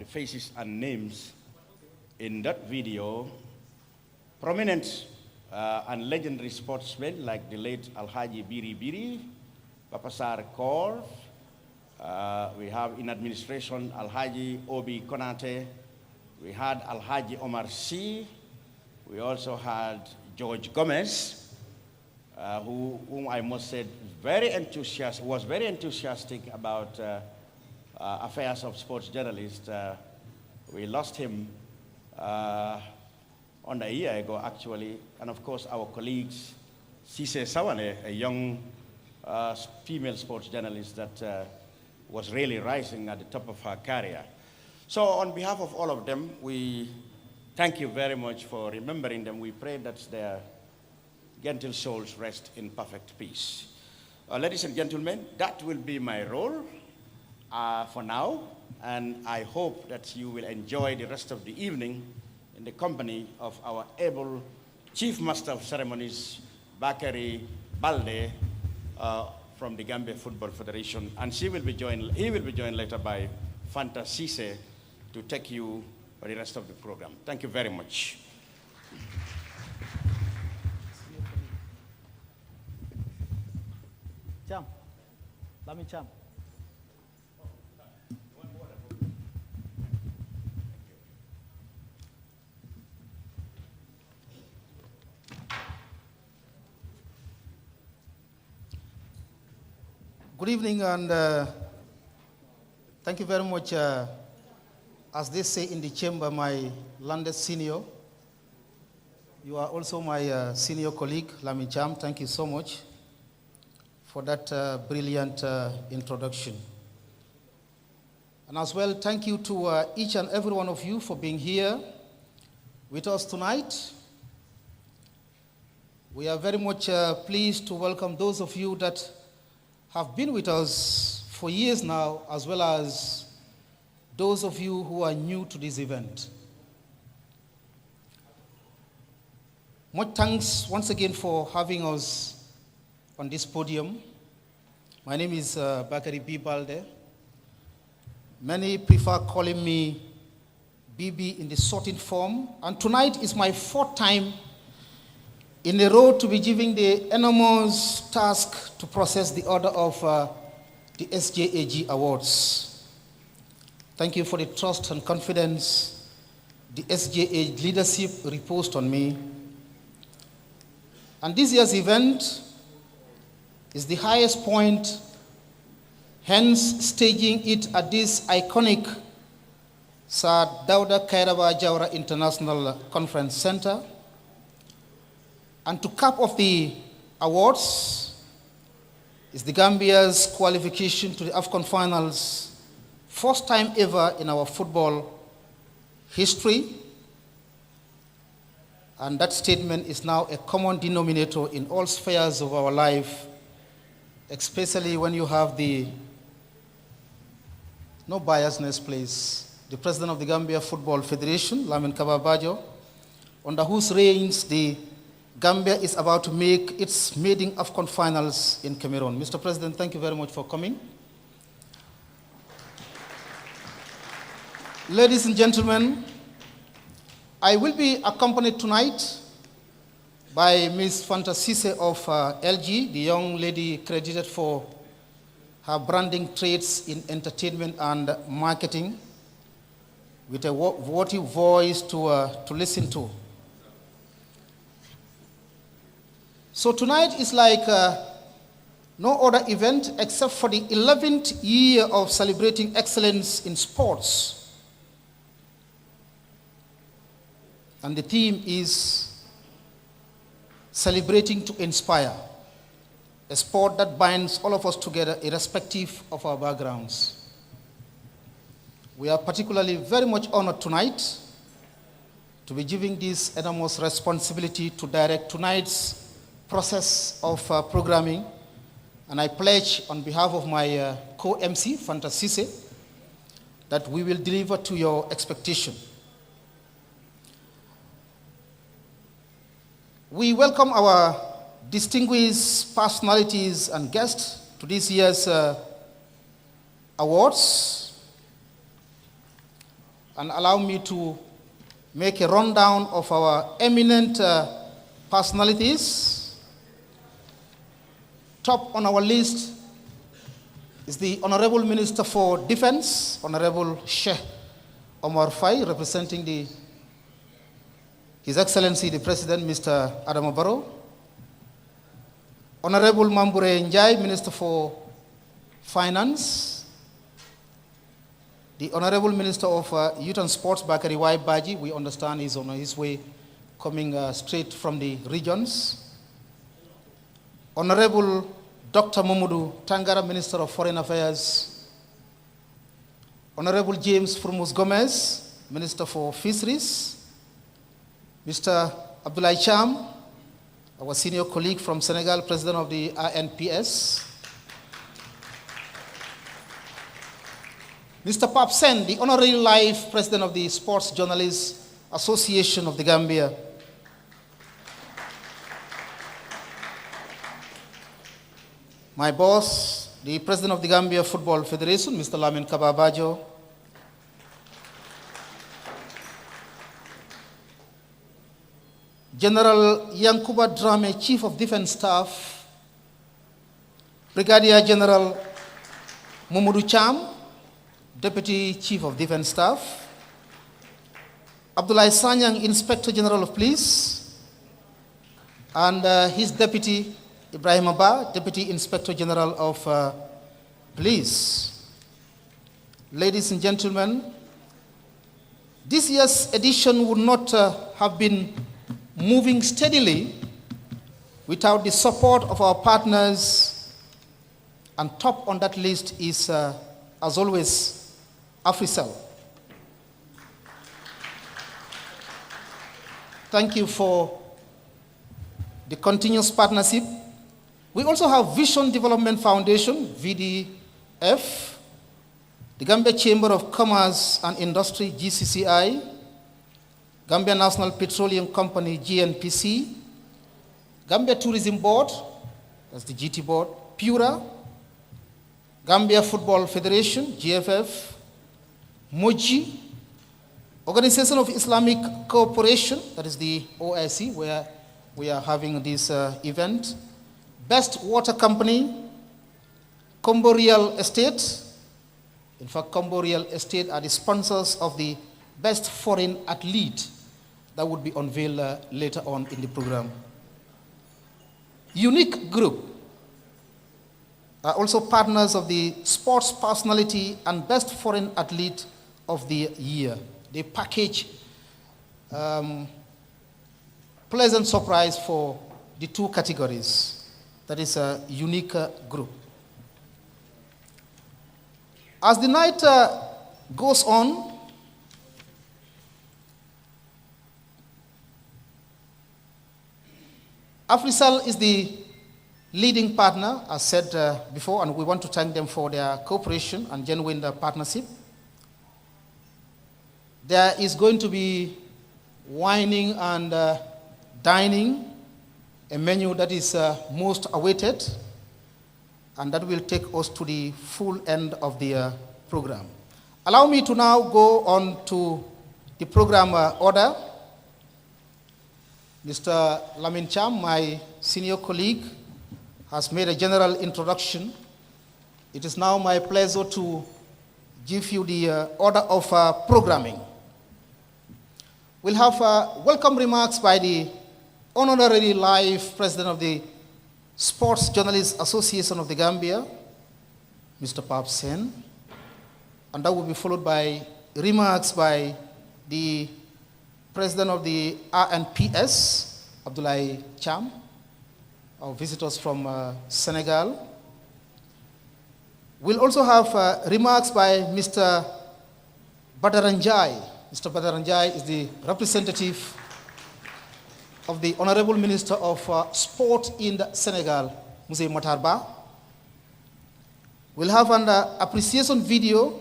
the faces and names in that video, prominent and legendary sportsmen like the late Alhaji Biri Biri, Papasar Kaur. We have in administration Alhaji Obi Konate. We had Alhaji Omar Sy. We also had George Gomez, whom I must say was very enthusiastic about affairs of sports journalists. We lost him under a year ago, actually. And of course, our colleagues, Cisse Sawane, a young female sports journalist that was really rising at the top of her career. So on behalf of all of them, we thank you very much for remembering them. We pray that their gentle souls rest in perfect peace. Ladies and gentlemen, that will be my role for now, and I hope that you will enjoy the rest of the evening in the company of our able Chief Master of Ceremonies, Bakary Balde, from the Gambia Football Federation, and he will be joined later by Fanta Cisse to take you for the rest of the program. Thank you very much. Cham, Lami Cham. Good evening, and thank you very much. As they say in the chamber, my landed senior. You are also my senior colleague, Lami Cham. Thank you so much for that brilliant introduction. And as well, thank you to each and every one of you for being here with us tonight. We are very much pleased to welcome those of you that have been with us for years now, as well as those of you who are new to this event. Much thanks once again for having us on this podium. My name is Bakary B. Balde. Many prefer calling me BB in the sorting form, and tonight is my fourth time in a row to be giving the enormous task to process the order of the SJAG Awards. Thank you for the trust and confidence the SJAG leadership reposed on me. And this year's event is the highest point, hence staging it at this iconic Sir Dawda Kairaba Jawara International Conference Center. And to cap off the awards is the Gambia's qualification to the AFCON finals, first time ever in our football history. And that statement is now a common denominator in all spheres of our life, especially when you have the, no biasness please, the President of the Gambia Football Federation, Lamin Kababajo, under whose reigns the Gambia is about to make its maiden AFCON finals in Cameroon. Mr. President, thank you very much for coming. Ladies and gentlemen, I will be accompanied tonight by Ms. Fanta Cisse of LG, the young lady credited for her branding traits in entertainment and marketing, with a worthy voice to listen to. So tonight is like no other event except for the 11th year of celebrating excellence in sports. And the theme is celebrating to inspire, a sport that binds all of us together irrespective of our backgrounds. We are particularly very much honored tonight to be giving this enormous responsibility to direct tonight's process of programming. And I pledge on behalf of my co-MC, Fanta Cisse, that we will deliver to your expectation. We welcome our distinguished personalities and guests to this year's awards. and allow me to make a rundown of our eminent personalities. Top on our list is the Honorable Minister for Defense, Honorable Sheikh Omar Fai, representing His Excellency the President, Mr. Adama Barrow. Honorable Mambure Njai, Minister for Finance. The Honorable Minister of Youth and Sports, Bakari Y. Baji, we understand is on his way, coming straight from the regions. Honorable Dr. Mamadou Tangara, Minister of Foreign Affairs. Honorable James Frumos Gomez, Minister for Fisheries. Mr. Abdoulaye Cham, our senior colleague from Senegal, President of the INPS. Mr. Pap Sen, the Honorary Life President of the Sports Journalists Association of the Gambia. My boss, the President of the Gambia Football Federation, Mr. Lamin Kababajo. General Yankuba Drame, Chief of Defense Staff. Brigadier General Mamadou Cham, Deputy Chief of Defense Staff. Abdoulaye Sanyang, Inspector General of Police. And his deputy, Ibrahim Abba, Deputy Inspector General of Police. Ladies and gentlemen, this year's edition would not have been moving steadily without the support of our partners, and top on that list is, as always, AfriCell. Thank you for the continuous partnership. We also have Vision Development Foundation, VDF, the Gambia Chamber of Commerce and Industry, GCCI, Gambia National Petroleum Company, GNPC, Gambia Tourism Board, that's the GT Board, Pura, Gambia Football Federation, GFF, Moji, Organization of Islamic Cooperation, that is the OIC, where we are having this event, Best Water Company, Combo Real Estate. In fact, Combo Real Estate are the sponsors of the Best Foreign Athlete that would be unveiled later on in the program. Unique Group are also partners of the Sports Personality and Best Foreign Athlete of the Year. They package pleasant surprise for the two categories. That is a Unique Group. As the night goes on, AfriCell is the leading partner, as said before, and we want to thank them for their cooperation and genuine partnership. There is going to be wining and dining, a menu that is most awaited, and that will take us to the full end of the program. Allow me to now go on to the program order. Mr. Lamin Cham, my senior colleague, has made a general introduction. It is now my pleasure to give you the order of programming. We'll have welcome remarks by the Honorary Life President of the Sports Journalists Association of the Gambia, Mr. Pap Sen, and that will be followed by remarks by the President of the RNPS, Abdoulaye Cham, our visitors from Senegal. We'll also have remarks by Mr. Badaranjai. Mr. Badaranjai is the representative of the Honorable Minister of Sport in Senegal, Muse Matarba. We'll have an appreciation video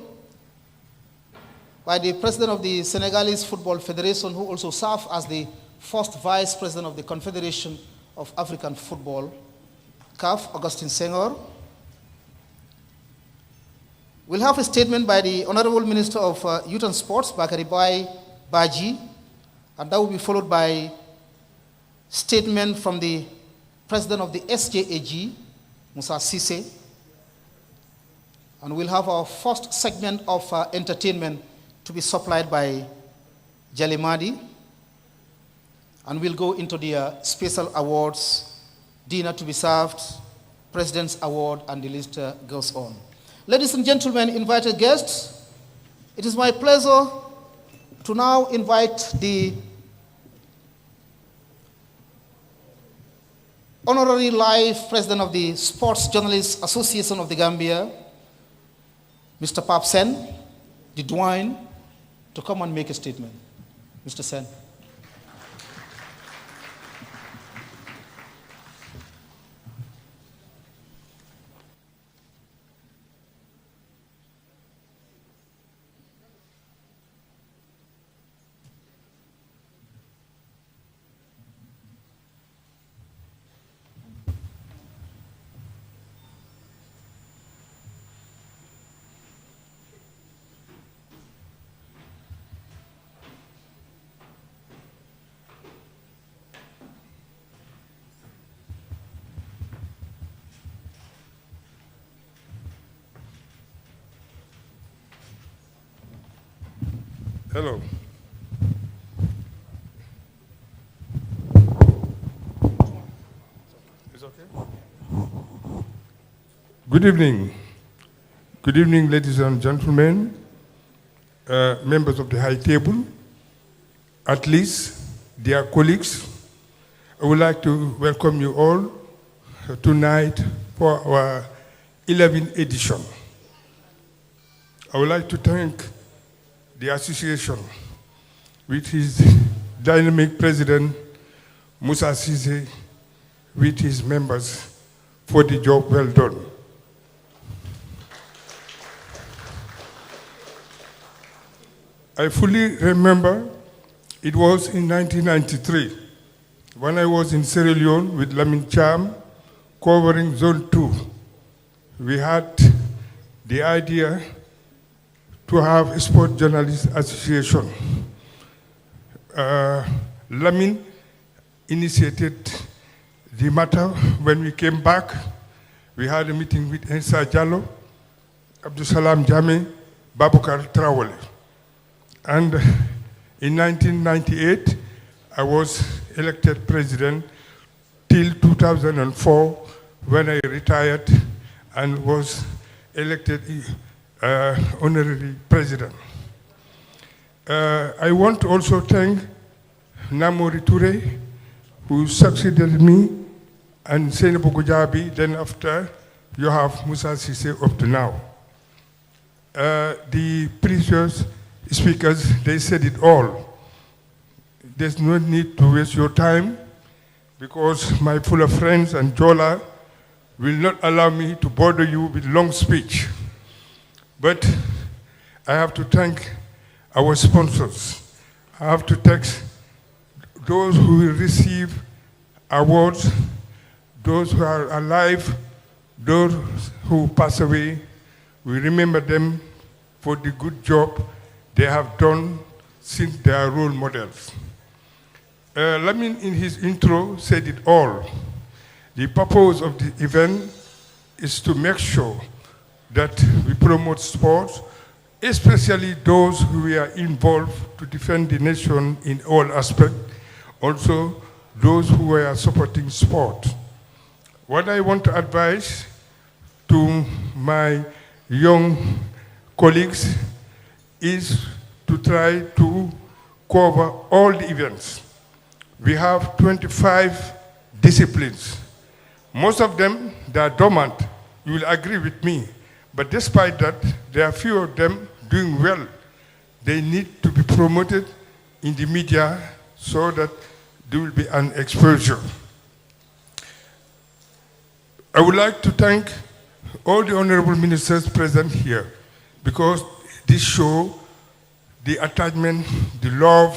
by the President of the Senegalese Football Federation, who also served as the first Vice President of the Confederation of African Football, CAF, Augustin Senghor. We'll have a statement by the Honorable Minister of Youth and Sports, Bakari Baji, and that will be followed by statement from the President of the SJAG, Musa Sise. And we'll have our first segment of entertainment to be supplied by Jalimadi. And we'll go into the special awards, dinner to be served, President's Award, and the list goes on. Ladies and gentlemen, invited guests, it is my pleasure to now invite the Honorary Life President of the Sports Journalists Association of the Gambia, Mr. Pap Sen, the Dwayne, to come and make a statement. Mr. Sen. Hello. It's okay? Good evening. Good evening, ladies and gentlemen, members of the High Table, athletes, dear colleagues. I would like to welcome you all tonight for our 11th edition. I would like to thank the association, with his dynamic president, Musa Sise, with his members, for the job well done. I fully remember it was in 1993 when I was in Sierra Leone with Lamin Cham covering Zone 2. We had the idea to have a Sport Journalists Association. Lamin initiated the matter. When we came back, we had a meeting with Ensa Jallo, Abdul Salam Jame, Babukar Traore. And in 1998, I was elected president till 2004 when I retired and was elected honorary president. I want to also thank Namori Toure, who succeeded me, and Seynabou Goudiaby. Then after, you have Musa Sise up to now. The previous speakers, they said it all. There's no need to waste your time because my full of friends and Jola will not allow me to bother you with long speech. But I have to thank our sponsors. I have to thank those who will receive awards, those who are alive, those who pass away. We remember them for the good job they have done since they are role models. Lamin, in his intro, said it all. The purpose of the event is to make sure that we promote sports, especially those who are involved to defend the nation in all aspects, also those who are supporting sport. What I want to advise to my young colleagues is to try to cover all the events. We have 25 disciplines. Most of them, they are dormant. You will agree with me. But despite that, there are few of them doing well. They need to be promoted in the media so that there will be an exposure. I would like to thank all the honorable ministers present here because this shows the attachment, the love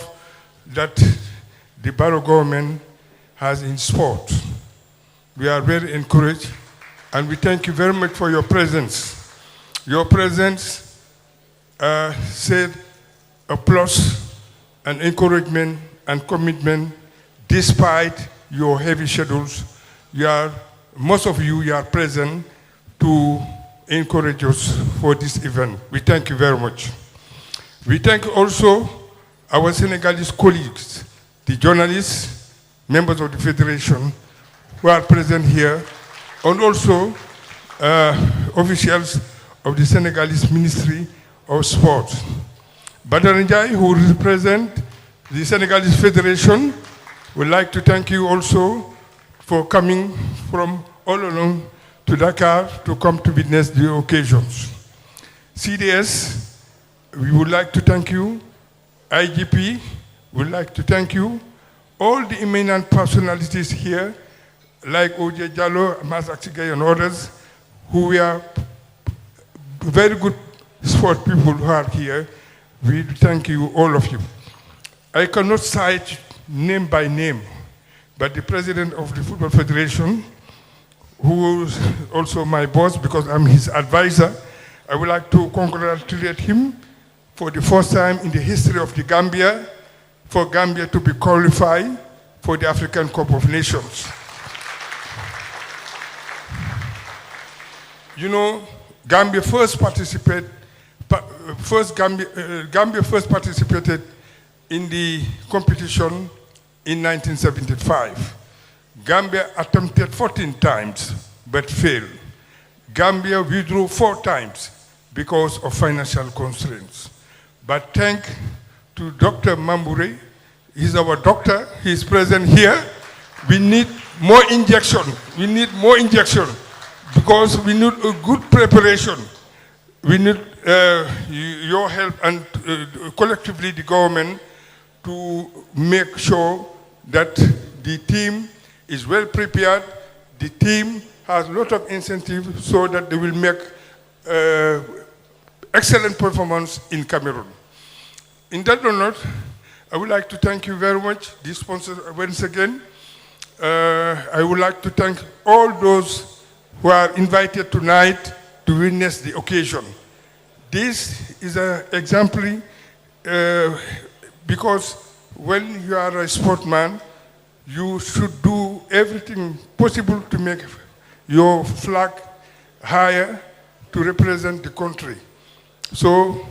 that the Barrow government has in sport. We are very encouraged and we thank you very much for your presence. Your presence said a plus and encouragement and commitment despite your heavy schedules. Most of you are present to encourage us for this event. We thank you very much. We thank also our Senegalese colleagues, the journalists, members of the Federation who are present here, and also officials of the Senegalese Ministry of Sport. Badar Ndiaye, who represents the Senegalese Federation, would like to thank you also for coming from all along to Dakar to come to witness the occasions. CDS, we would like to thank you. IGP, would like to thank you. All the eminent personalities here, like O.J. Jallo, Mazak Sigay, and others, who are very good sport people who are here, we thank you, all of you. I cannot cite name by name, but the president of the Football Federation, who is also my boss because I'm his advisor, I would like to congratulate him for the first time in the history of the Gambia, for Gambia to be qualified for the African Cup of Nations. You know, Gambia first participated in the competition in 1975. Gambia attempted 14 times, but failed. Gambia withdrew 4 times because of financial constraints. But thanks to Dr. Mamboure, he's our doctor, he's present here. We need more injection. We need more injection because we need a good preparation. We need your help and collectively the government to make sure that the team is well prepared. The team has a lot of incentive so that they will make excellent performance in Cameroon. In that note, I would like to thank you very much, the sponsors once again. I would like to thank all those who are invited tonight to witness the occasion. This is an exemplary because when you are a sportsman, you should do everything possible to make your flag higher to represent the country. So,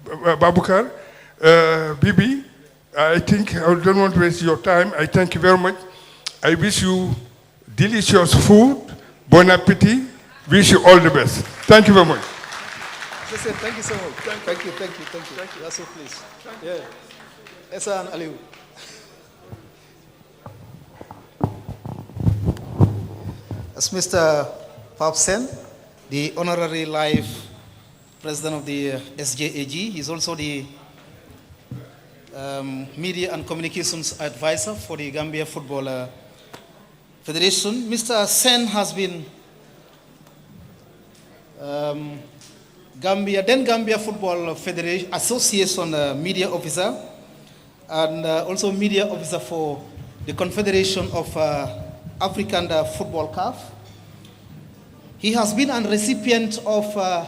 Babukar, Bibi, I think I don't want to waste your time. I thank you very much. I wish you delicious food, bon appetit, wish you all the best. Thank you very much. Listen, thank you so much. Thank you. That's so pleased. Yeah. Esan Aliu. As Mr. Papsen, the honorary life president of the SJAG, he's also the media and communications advisor for the Gambia Football Federation. Mr. Sen has been Gambia Football Federation Association media officer and also media officer for the Confederation of African Football CAF. He has been a recipient of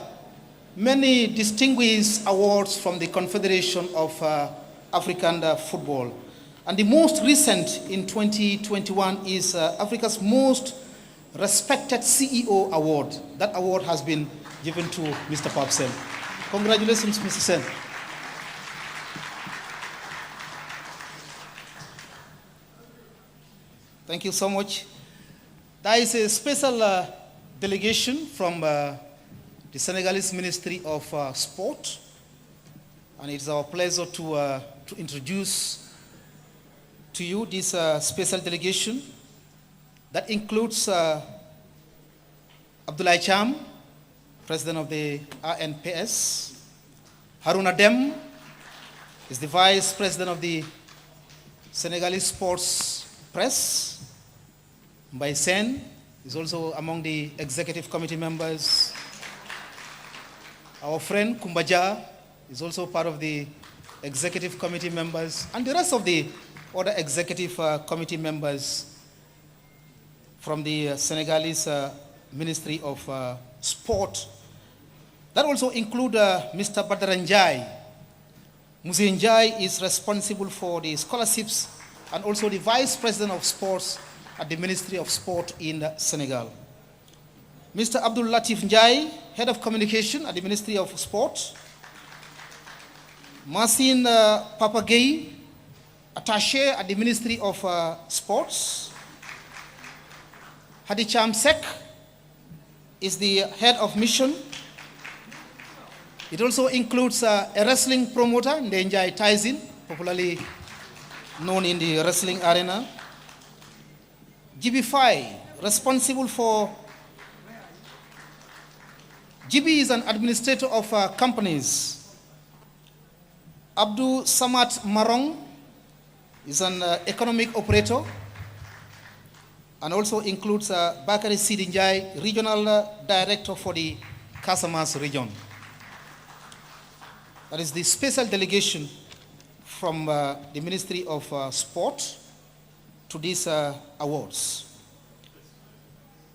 many distinguished awards from the Confederation of African Football. And the most recent in 2021 is Africa's most respected CEO award. That award has been given to Mr. Papsen. Congratulations, Mr. Sen. Thank you so much. There is a special delegation from the Senegalese Ministry of Sport, and it's our pleasure to introduce to you this special delegation that includes Abdoulaye Cham, President of the RNPS, Haruna Dem is the Vice President of the Senegalese Sports Press, Mbaye Sen is also among the executive committee members. Our friend Kumbaja is also part of the executive committee members, and the rest of the other executive committee members from the Senegalese Ministry of Sport That also includes Mr. Badaranjai. Muse Njai is responsible for the scholarships and also the Vice President of Sports at the Ministry of Sport in Senegal. Mr. Abdul Latif Njai, Head of Communication at the Ministry of Sport. Masin Papagay, Attaché at the Ministry of Sports. Hadicham Sek is the Head of Mission. It also includes a wrestling promoter, Ndenjai Taizin, popularly known in the wrestling arena. GB5, responsible for... GB is an administrator of companies. Abdul Samad Marong is an economic operator, and also includes Bakari Sidinjai, regional director for the Casamance region. That is the special delegation from the Ministry of Sport to these awards.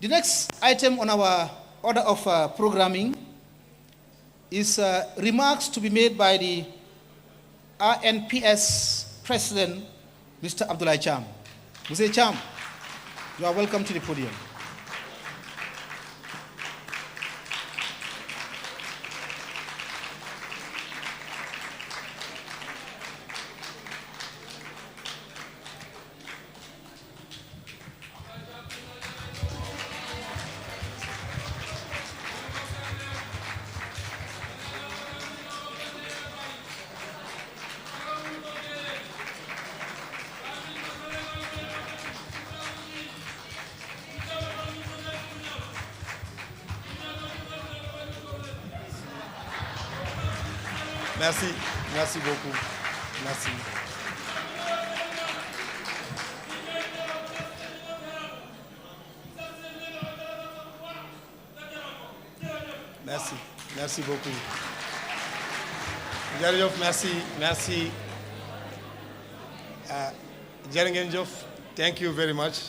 The next item on our order of programming is remarks to be made by the RNPS President, Mr. Abdoulaye Cham. Mr. Cham, you are welcome to the podium. Merci, merci beaucoup. Merci. Merci, merci beaucoup. Jërëjëf, merci, merci. Jërë ngeen jëf, thank you very much.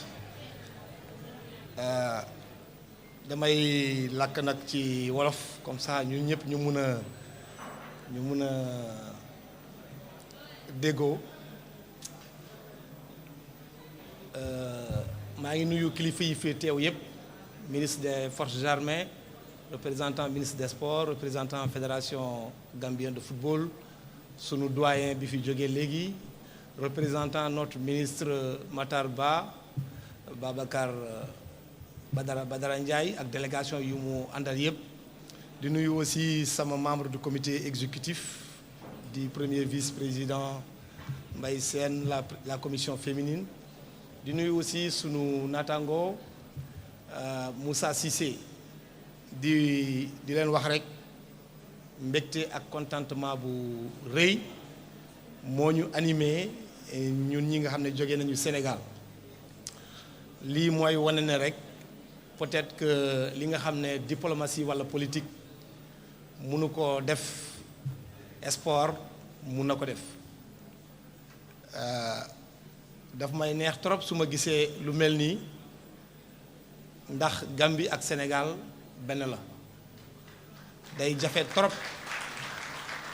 Damay làkk nag ci wolof comme ça ñun ñëpp ñu mun a déggoo. maa ngi nuyu kilifa yi fi teew yëpp, ministre des forces armées, représentant ministre des sports, représentant fédération gambienne de football, sunu doyen bi fi jógee léegi, représentant notre ministre Matar Ba, Babacar Badara Ndiaye ak délégation yu mu àndal yëpp. di nuyu aussi sama membre du comité exécutif, du premier vice-président Mbaye Sène, la commission féminine. di nuyu aussi sunu natango Moussa Cissé. di leen wax rek mbégte ak contentement bu rëy moo ñu animé ñun ñi nga xam ne jóge nañu Sénégal. lii mooy wane ne rek peut-être que li nga xam ne diplomatie walla politique mënu ko def, sport mun na ko def. daf may neex trop su ma gisee lu mel nii, ndax Gambie ak Sénégal benn la. day jafe trop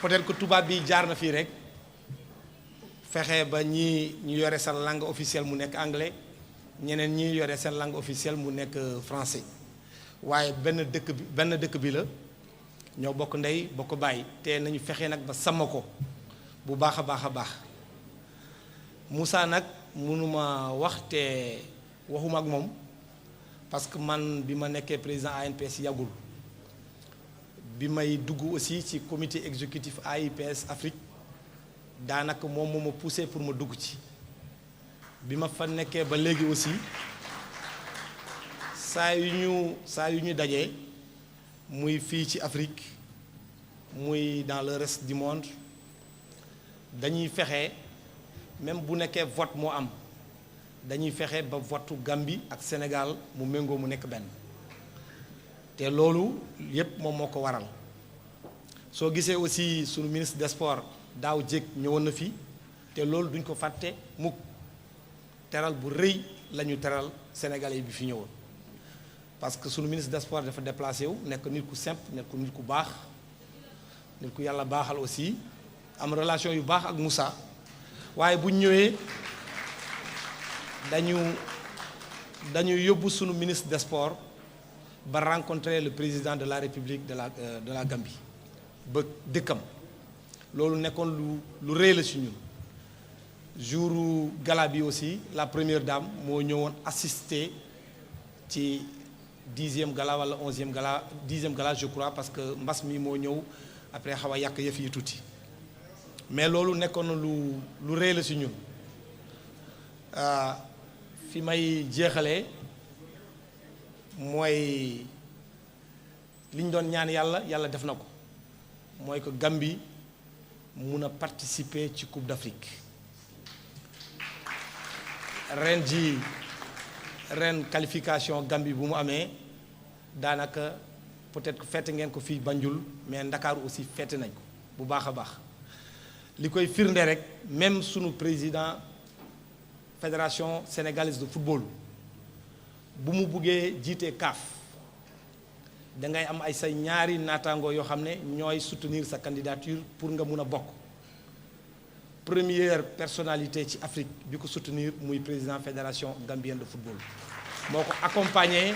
peut-être que tubaab bi jaar na fii rek fexe ba ñi ñu yore seen langue officielle mu nekk anglais, ñeneen ñi yore seen langue officielle mu nekk français, waaye benn dëkk bi la. ñoo bokk ndey bokk bàyyi, te nañu fexe nag ba sàmm ko bu baax a baax a baax. Moussa nag mënuma wax te waxuma ak moom parce que man bi ma nekkee président ANPS yàggul. bi may dugg aussi ci comité exécutif AIPS Afrique daanaka moom moo ma poussé pour ma dugg ci. bi ma fa nekkee ba léegi aussi saa yu ñu dajee, muy fii ci Afrique muy dans le reste du monde, dañuy fexe même bu nekkee vote moo am, dañuy fexe ba votu Gambie ak Sénégal mu méngoo mu nekk benn. te loolu yépp moom moo ko waral. soo gisee aussi sunu ministre des sports daaw jéeg ñëwoon na fi, te loolu duñ ko fàtte mukk. teral bu rëy lañu teral sénégalais bi fi ñëwoon. parce que sunu ministre des sports dafa déplacé wu nekk nit ku simple nekk nit ku baax nit ku yàlla baaxal aussi am relation yu baax ak Moussa waaye bu ñëwee dañu yóbbu sunu ministre des sports ba rencontrer le président de la République de la Gambie ba dëkkam loolu nekkoon lu rëy la ci ñun jouru gala bi aussi la première dame moo ñëwoon assister ci 10e gala wala 11e gala 10e gala je crois parce que mbas mi moo ñëw après xaw a yàq yëf yi tuuti mais loolu nekkoon lu rëy la ci ñun fi may jeexalee mooy li ñu doon ñaan yàlla def na ko mooy que Gambie mun a participer ci Coupe d'Afrique ren qualification Gambie bu mu amee daanaka peut-être que fête ngeen ko fii Banjul mais Ndakaaru aussi fête nañ ko bu baax a baax li koy firnde rek même sunu président fédération sénégalaise de football bu mu buggee jiite CAF da ngay am ay say ñaari naataangoo yoo xam ne ñooy soutenir sa candidature pour nga mun a bokk première personnalité ci Afrique bi ko soutenir muy président fédération gambienne de football moo ko accompagné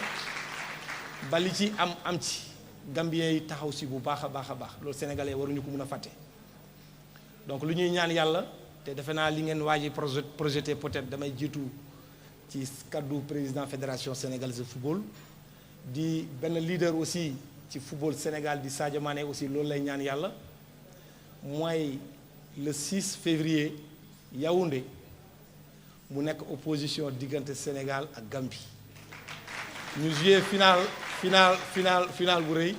ba li ci am ci Gambien yi taxaw si bu baax a baax a baax loolu sénégalais waruñu ko mun a fàtte donc lu ñuy ñaan yàlla te defe naa li ngeen waaji projeté peut-être damay jiitu ci kaddu président fédération sénégalaise de football di benn leader aussi ci football Sénégal di Sadio Mané aussi loolu lay ñaan yàlla mooy le 6 février Yaoundé mu nekk opposition diggante Sénégal ak Gambie ñu joué final bu rëy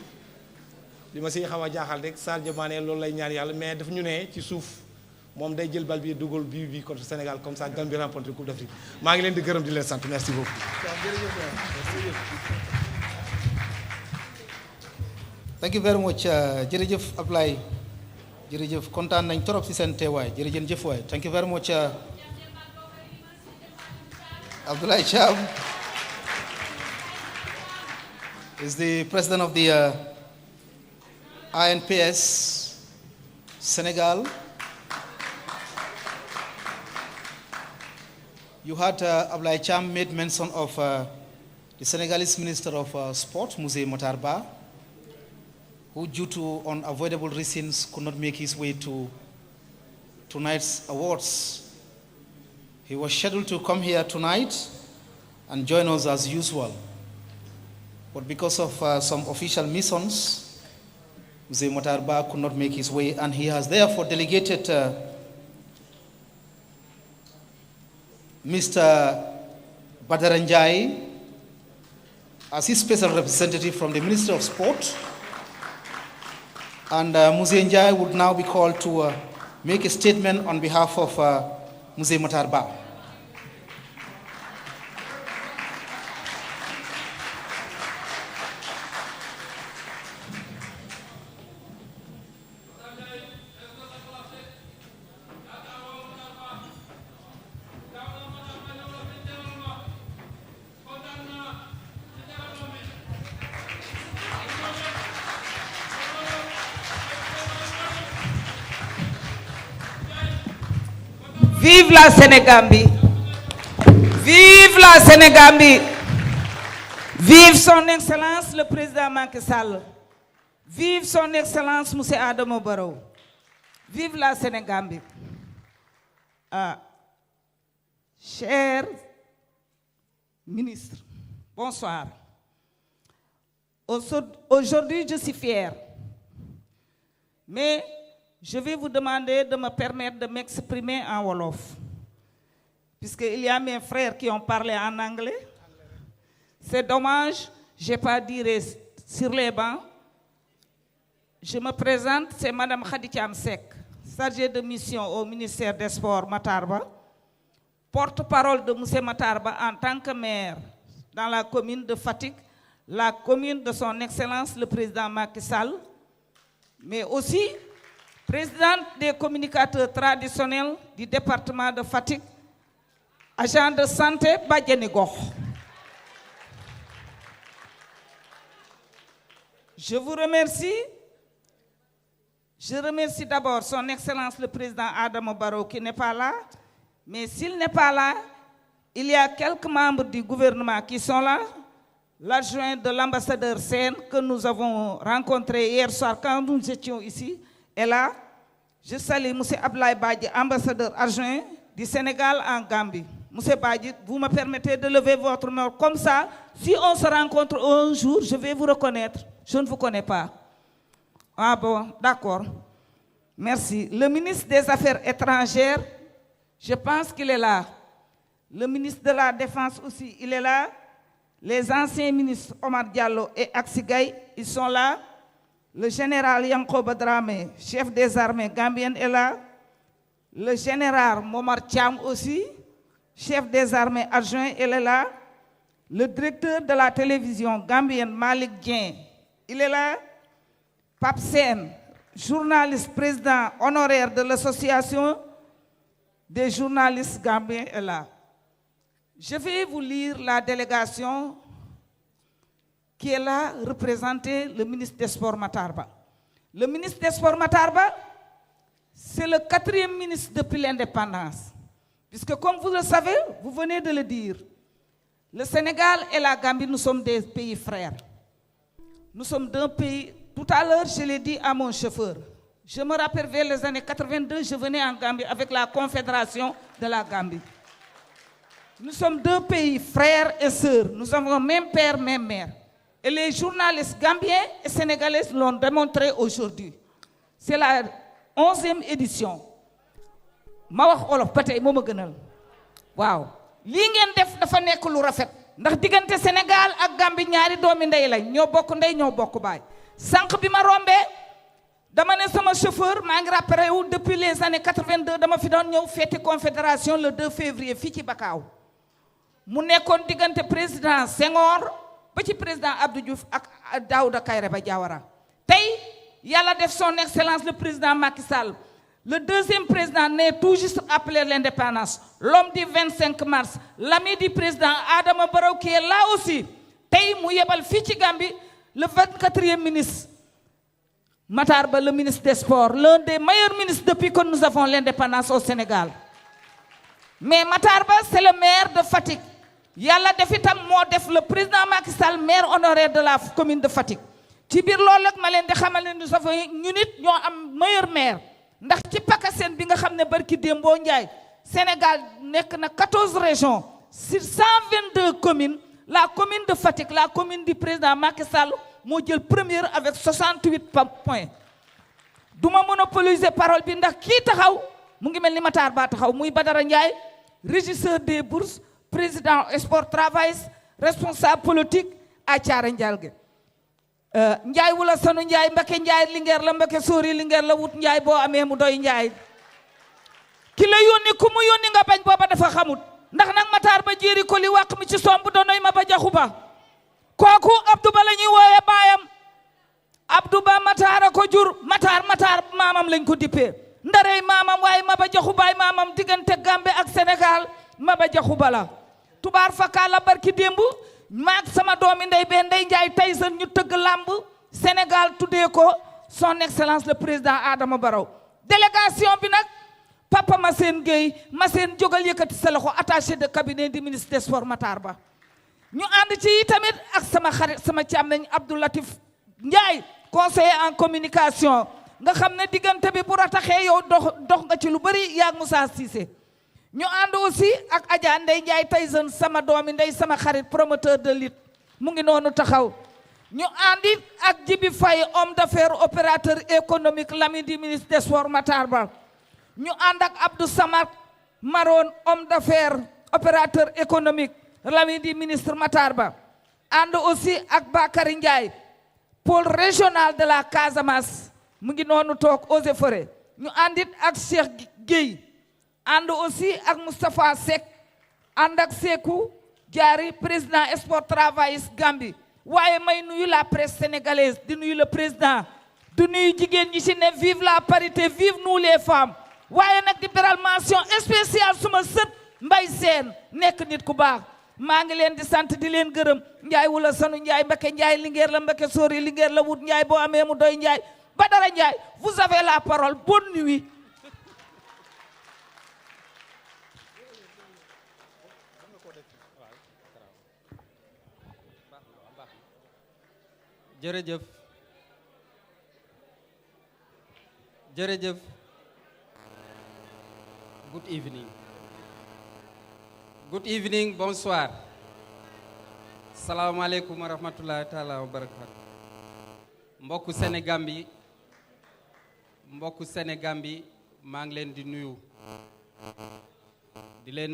li ma siy xaw a jaaxal rek Sadio Mané loolu lay ñaan yàlla mais daf ñu ne ci suuf moom day jël bal bi dugal bi contre Sénégal comme ça Gambie remporte Coupe d'Afrique maa ngi leen di gërëm di leen sant merci beaucoup. Thank you very much jërëjëf Ablaye jërëjëf kontaan nañ trop ci seen teewaay jërëjëf waay thank you very much Abdoulaye Thiam is the president of the INPS Senegal. You had Abdoulaye Thiam made mention of the Senegalese Minister of Sport, Mousse Matarba, who due to unavoidable reasons could not make his way to tonight's awards. He was scheduled to come here tonight and join us as usual. But because of some official missions, Mousse Matarba could not make his way, and he has therefore delegated Mr. Badaranjai as his special representative from the Ministry of Sport. And Mousse Njai would now be called to make a statement on behalf of Mousse Matarba. Vive la Sénégambie! Vive la Sénégambie! Vive son Excellence le président Macky Sall! Vive son Excellence Mousse Adama Barrow! Vive la Sénégambie! Chers ministres, bonsoir. Aujourd'hui, je suis fière, mais je vais vous demander de me permettre de m'exprimer en Wolof, puisqu'il y a mes frères qui ont parlé en anglais. C'est dommage, je n'ai pas dit sur les bancs. Je me présente, c'est Madame Khaditiam Sek, chargée de mission au ministère des Sports Matarba, porte-parole de Mousse Matarba en tant que maire dans la commune de Fatick, la commune de son Excellence le président Macky Sall, mais aussi présidente des communicateurs traditionnels du département de Fatick, agent de santé Badiane Gox. Je vous remercie. Je remercie d'abord son Excellence le Président Adama Barrow qui n'est pas là. Mais s'il n'est pas là, il y a quelques membres du gouvernement qui sont là. L'adjoint de l'ambassadeur Sen que nous avons rencontré hier soir quand nous étions ici est là. Je salue M. Ablaye Badji, ambassadeur adjoint du Sénégal en Gambie. M. Badji, vous me permettez de lever votre main comme ça. Si on se rencontre un jour, je vais vous reconnaître. Je ne vous connais pas. Ah bon, d'accord. Merci. Le ministre des Affaires étrangères, je pense qu'il est là. Le ministre de la Défense aussi, il est là. Les anciens ministres Omar Diallo et Aksigay, ils sont là. Le général Yankoba Dramé, chef des armées gambiennes, est là. Le général Momar Thiam aussi, chef des armées adjoint, il est là. Le directeur de la télévision gambienne, Malik Dien, il est là. Pape Sen, journaliste président honoraire de l'association des journalistes gambiens, est là. Je vais vous lire la délégation qui est là, représenter le ministre des Sports Matarba. Le ministre des Sports Matarba, c'est le 4e ministre depuis l'indépendance. Puisque comme vous le savez, vous venez de le dire, le Sénégal et la Gambie, nous sommes des pays frères. Nous sommes d'un pays, tout à l'heure je l'ai dit à mon chauffeur, je me rappelle vers les années 82, je venais en Gambie avec la Confédération de la Gambie. Nous sommes deux pays, frères et sœurs. Nous avons même père, même mère. Et les journalistes gambiens et sénégalais l'ont démontré aujourd'hui. C'est la 11e édition. Ma wax olof ba tey moo ma gënal. Waaw. Lii ngeen def dafa nekk lu rafet. Ndax diggante Sénégal ak Gambie ñaari doomi ndey lañ. Ñoo bokk ndey ñoo bokk baay. Sànq bi ma rombee dama ne sama chauffeur maa ngi rappelé wu depuis les années 82 dama fi doon ñëw fête confédération le 2 février fii ci Bakaaw. mu nekkoon diggante président Senghor ba ci président Abdou Diouf ak Daouda Kairaba Diawara tey yàlla def son excellence le président Macky Sall le 2e président né tout juste après l'indépendance l'homme du 25 mars l'ami du président Adama Barrow qui est là aussi tey mu yebal fii ci Gambie le 24e ministre Matar Ba le ministre des Sports l'un des meilleurs ministres depuis que nous avons l'indépendance au Sénégal mais Matar Ba c'est le maire de Fatick yàlla def itam moo def le président Macky Sall maire honoraire de la commune de Fatick ci biir loolu ak ma leen di xamal ne nous avons ñu nit ñoo am meilleur maire ndax ci PACASEN bi nga xam ne barki Dembo Ndiaye Sénégal nekk na 14 régions sur 122 communes la commune de Fatick la commune du président Macky Sall moo jël première avec 68 points du ma monopoliser parole bi ndax kii taxaw mu ngi mel ni Matar Ba taxaw muy Badara Ndiaye régisseur des bourses président sport travail responsable politique à Thiaré Ndialgue Ndiaye wula sanu Ndiaye Mbake Ndiaye Linguère la Mbake Sori Linguère la wut Ndiaye boo amee mu doy Ndiaye ki la yónni ku mu yónni nga bañ booba dafa xamut ndax nag Matar Ba jéeri ko li wàq mi ci somb donoy ma ba jaxu ba kooku Abdou Ba la ñuy wooye baayam Abdou Ba Matar a ko jur Matar maamam lañ ko dippee ndarey maamam waaye ma ba jaxu baay maamam diggante Gambie ak Sénégal ma ba jaxu ba la tubaar fakkaa la barki démb maag sama doomi ndey bee Ndey Njaay Tyson ñu tëgg làmb Sénégal tuddee ko son excellence le président Adama Barrow délégation bi nag Papa Massène Gueye Massène jógal yëkkati sa loxo attaché de cabinet du ministre des sports Matar Ba ñu ànd ci tamit ak sama xarit sama càmmeñ Abdou Latif Ndiaye conseiller en communication nga xam ne diggante bi bu rataxee yow dox nga ci lu bëri yaag Moussa Cissé ñu ànd aussi ak Adja Ndey Njaay Tyson sama doomi ndey sama xarit promoteur de lutte mu ngi noonu taxaw ñu àndi ak Djibi Faye homme d'affaires opérateur économique l'ami du ministre des sports Matar Ba ñu ànd ak Abdou Samad Maroon homme d'affaires opérateur économique l'ami du ministre Matar Ba ànd aussi ak Bakary Ndiaye pôle régional de la Casamance mu ngi noonu toog eaux et forêts ñu àndit ak Cheikh Gueye ànd aussi ak Moustapha Seck ànd ak Sekou Diary président sport travail Gambie waaye may nuyu la presse sénégalaise di nuyu le président di nuyu jigéen ñi ci ne vive la parité vive nous les femmes waaye nag di beral mention spéciale suma sët Mbay Seen nekk nit ku baax maa ngi leen di sant di leen gërëm Njaay wula sanu Njaay Mbake Njaay Linguère la Mbake Sori Linguère la wut Njaay boo amee mu doy Njaay Badara Njaay vous avez la parole bonne nuit. jërëjëf jërëjëf good evening bonsoir salaamaaleykum wa rahmatullahi taala wa barakatu mbokku Sénégal bi maa ngi leen di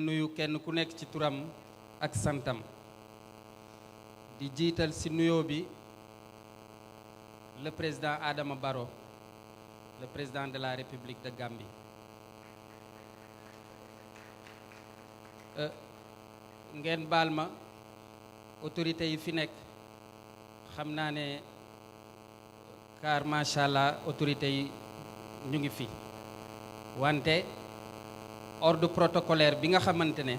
nuyu kenn ku nekk ci turam ak santam di jiital ci nuyoo bi le président Adama Barrow, le président de la République de Gambie. ngeen baal ma autorités yi fi nekk xam naa ne car macha allah autorités yi ñu ngi fi wante ordre protocolaire bi nga xamante ne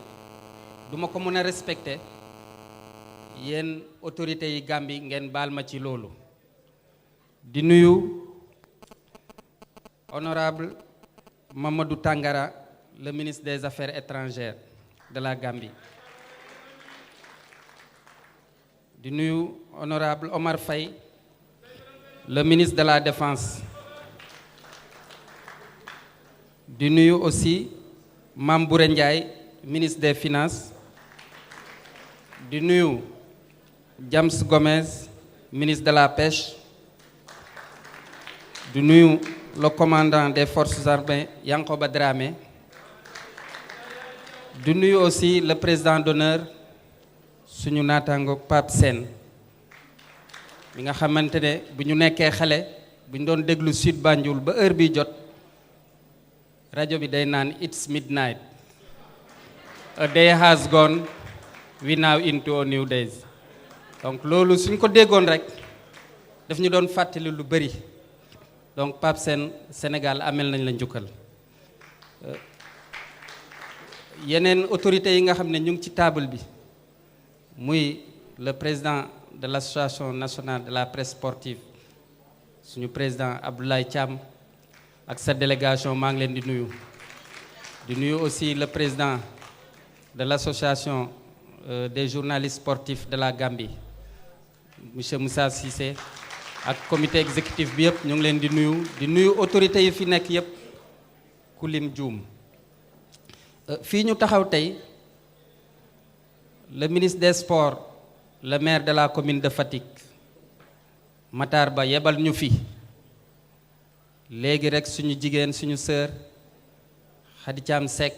duma ko mën a respecter yéen autorités yi Gambie ngeen baal ma ci loolu. di nuyu honorable Mamadou Tangara le ministre des Affaires étrangères de la Gambie di nuyu honorable Omar Faye le ministre de la Défense di nuyu aussi Mame Bouré Ndiaye ministre des Finances di nuyu James Gomez ministre de la Pêche di nuyu le commandant des forces armées Yankoba Dramé di nuyu aussi le président d'honneur suñu naataango Pape Sène mi nga xamante ne bu ñu nekkee xale bu ñu doon déglu Sud Banjul ba heure bi jot rajo bi day naan it's midnight a day has gone we now into a new days donc loolu suñ ko déggoon rek daf ñu doon fàttali lu bari donc Pape Sène Sénégal amel nañ la njukkal yeneen autorités yi nga xam ne ñu ngi ci table bi muy le président de l'association nationale de la presse sportive suñu président Abdoulaye Thiam ak sa délégation maa ngi leen di nuyu aussi le président de l'association des journalistes sportifs de la Gambie monsieur Moussa Cissé ak comité exécutif bi yëpp ñu ngi leen di nuyu autorités yi fi nekk yëpp ku lim juum fii ñu taxaw tey le ministre des sports le maire de la commune de Fatick Matar Ba yebal ñu fi léegi rek suñu jigéen suñu sœur Khady Thiam Seck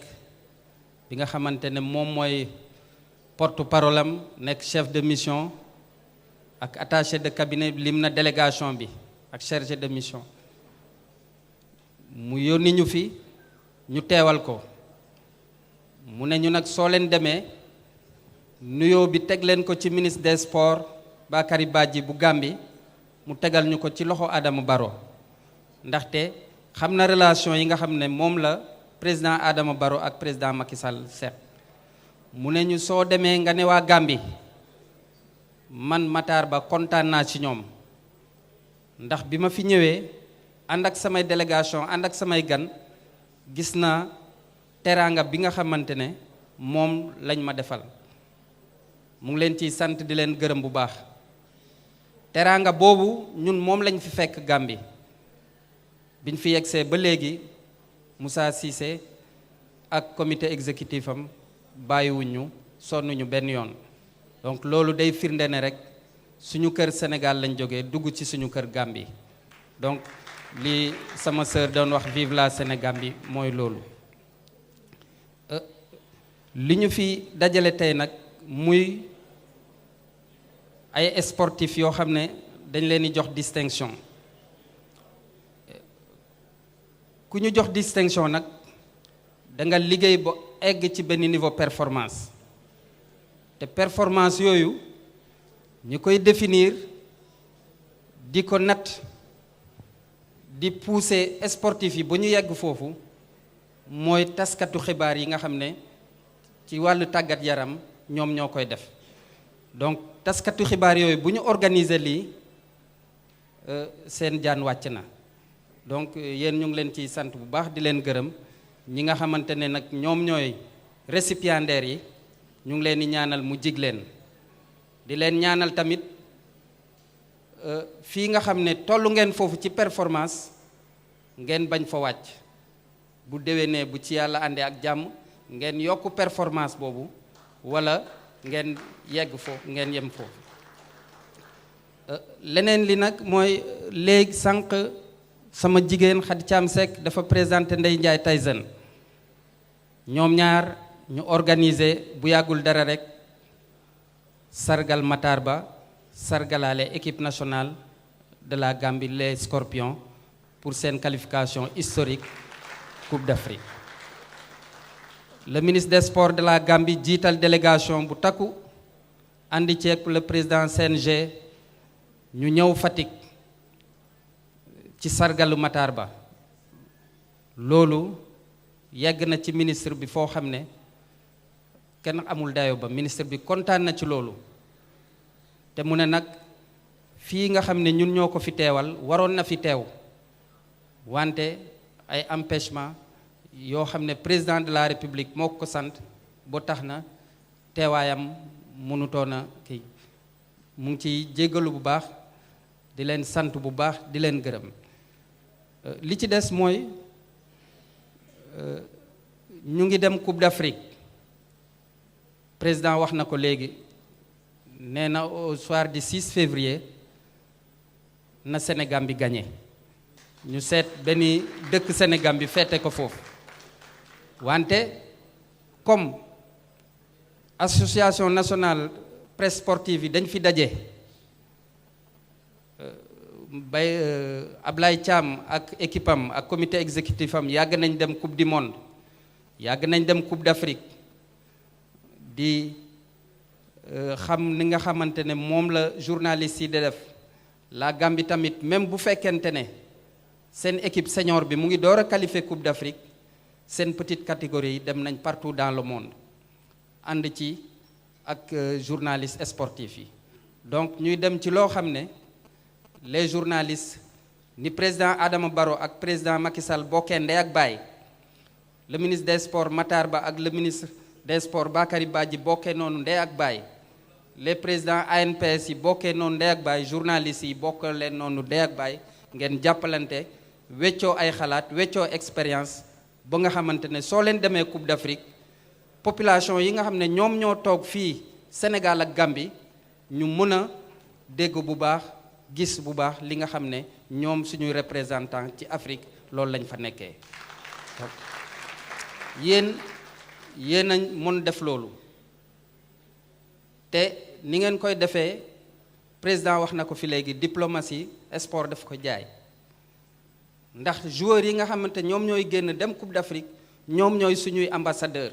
bi nga xamante ne moom mooy porte-parole am nekk chef de mission ak attaché de cabinet lim na délégation bi ak chargé de mission mu yónni ñu fi ñu teewal ko mu ne ñu nag soo leen demee nuyoo bi teg leen ko ci ministre des sports Bakary Badji bu Gambie mu tegal ñu ko ci loxo Adama Barrow ndaxte xam na relation yi nga xam ne moom la président Adama Barrow ak président Macky Sall seet mu ne ñu soo demee nga ne waa Gambie man Matar Ba kontaan naa ci ñoom ndax bi ma fi ñëwee ànd ak samay délégation ànd ak samay gan gis naa teraanga bi nga xamante ne moom lañ ma defal mu ngi leen ciy sant di leen gërëm bu baax teraanga boobu ñun moom lañ fi fekk Gambie biñ fi yegsee ba léegi Moussa Cissé ak comité exécutif am bàyyiwuñu sonnuñu benn yoon donc loolu day firnde ne rek suñu kër Sénégal lañ jógee dugg ci suñu kër Gambie donc li sama sœur doon wax vive la Sénégambie mooy loolu li ñu fi dajale tey nag muy ay sportifs yoo xam ne dañ leen di jox distinction ku ñu jox distinction nag da nga liggéey ba egg ci benn niveau performance te performance yooyu ñu koy définir di ko natt di pousser sportif yi ba ñu yegg foofu mooy taskatu xibaar yi nga xam ne ci wàllu tàggat yaram ñoom ñoo koy def donc taskatu xibaar yooyu bu ñu organiser lii seen jaan wàcc na donc yéen ñu ngi leen ciy sant bu baax di leen gërëm ñi nga xamante ne nag ñoom ñooy récipiendaires yi ñu ngi leen di ñaanal mu jig leen di leen ñaanal tamit fii nga xam ne tollu ngeen foofu ci performance ngeen bañ fa wàcc bu déwénee bu ci yàlla àndee ak jàmm ngeen yokk performance boobu wala ngeen yegg foofu ngeen yem foofu leneen li nag mooy léegi sànq sama jigéen Khady Thiam Seck dafa présenté Ndeye Ndiaye Tyson ñoom ñaar ñu organiser bu yàggul dara rek sargal Matar Ba sargalaale équipe nationale de la Gambie les Scorpions pour seen qualification historique Coupe d'Afrique le ministre des Sports de la Gambie jiital délégation bu takku àndi ceeg le président CNG ñu ñëw Fatick ci sargalu Matar Ba loolu yegg na ci ministre bi foo xam ne kenn amul dayo ba ministre bi kontaan na ci loolu te mu ne nag fii nga xam ne ñun ñoo ko fi teewal waroon na fi teew wante ay empêchement yoo xam ne président de la république moo ko sant boo tax na teewaayam mënutoon a kii mu ngi ciy jéggalu bu baax di leen sant bu baax di leen gërëm li ci des mooy ñu ngi dem Coupe d'Afrique président wax na ko léegi nee na au soir du 6 février na Sénégal bi gagné ñu seet benn dëkk Sénégal bi feete ko foofu wante comme association nationale presse sportive yi dañ fi daje bay Ablaye Thiam ak équipe am ak comité exécutif am yàgg nañ dem coupe du monde yàgg nañ dem coupe d'Afrique di xam ni nga xamante ne moom la journaliste yi di def la Gambie tamit même bu fekkente ne seen équipe senior bi mu ngi door a qualifier coupe d'Afrique seen petite catégorie yi dem nañ partout dans le monde ànd ci ak journalistes sportifs yi donc ñuy dem ci loo xam ne les journalistes ni président Adama Barrow ak président Macky Sall bokkee ndey ak baay le ministre des sports Matar Ba ak le ministre des sports Bakary Badji bokkee noonu ndey ak baay les présidents ANPS yi bokkee noonu ndey ak baay journalistes yi bokkee leen noonu ndey ak baay ngeen jàppalante weccoo ay xalaat weccoo expérience ba nga xamante ne soo leen demee Coupe d'Afrique population yi nga xam ne ñoom ñoo toog fii Sénégal ak Gambie ñu mën a dégg bu baax gis bu baax li nga xam ne ñoom suñuy représentant ci Afrique loolu lañ fa nekkee yéen a mën def loolu te ni ngeen koy defee président wax na ko fi léegi diplomatie sport daf ko jaay ndax joueurs yi nga xamante ñoom ñooy génn dem Coupe d'Afrique ñoom ñooy suñuy ambassadeur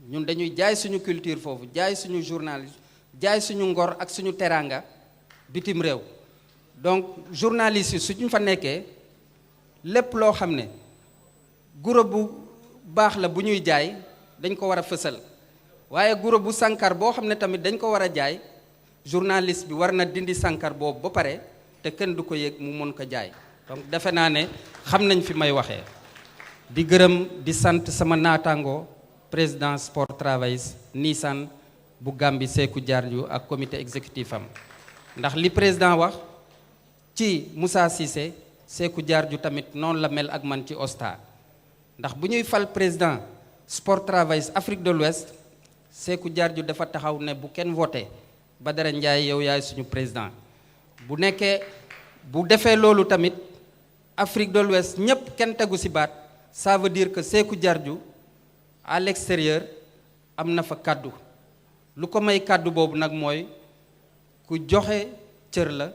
ñun dañuy jaay suñu culture foofu jaay suñu journalisme jaay suñu ngor ak suñu teraanga bitim réew donc journalistes yi suñu fa nekkee lépp loo xam ne groupe bu baax la bu ñuy jaay dañ ko war a fësal waaye groupe bu sankar boo xam ne tamit dañ ko war a jaay journaliste bi war na dindi sankar boobu ba pare te kenn du ko yëg mu mën ko jaay donc defe naa ne xam nañ fi may waxee di gërëm di sant sama naataango président sport travail Nissan bu Gambie Sékou Diardiou ak comité exécutif am ndax li président wax ci Moussa Cissé Sékou Diardiou tamit noonu la mel ak man ci OSTA ndax bu ñuy fal président sport travail Afrique de l'Ouest Sékou Diardiou dafa taxaw ne bu kenn voté Badara Ndiaye yow yaay suñu président bu nekkee bu defee loolu tamit Afrique de l'Ouest ñépp kenn tegu ci baat ça veut dire que Sékou Diardiou à l'extérieur am na fa kàddu lu ko may kàddu boobu nag mooy ku joxe cër la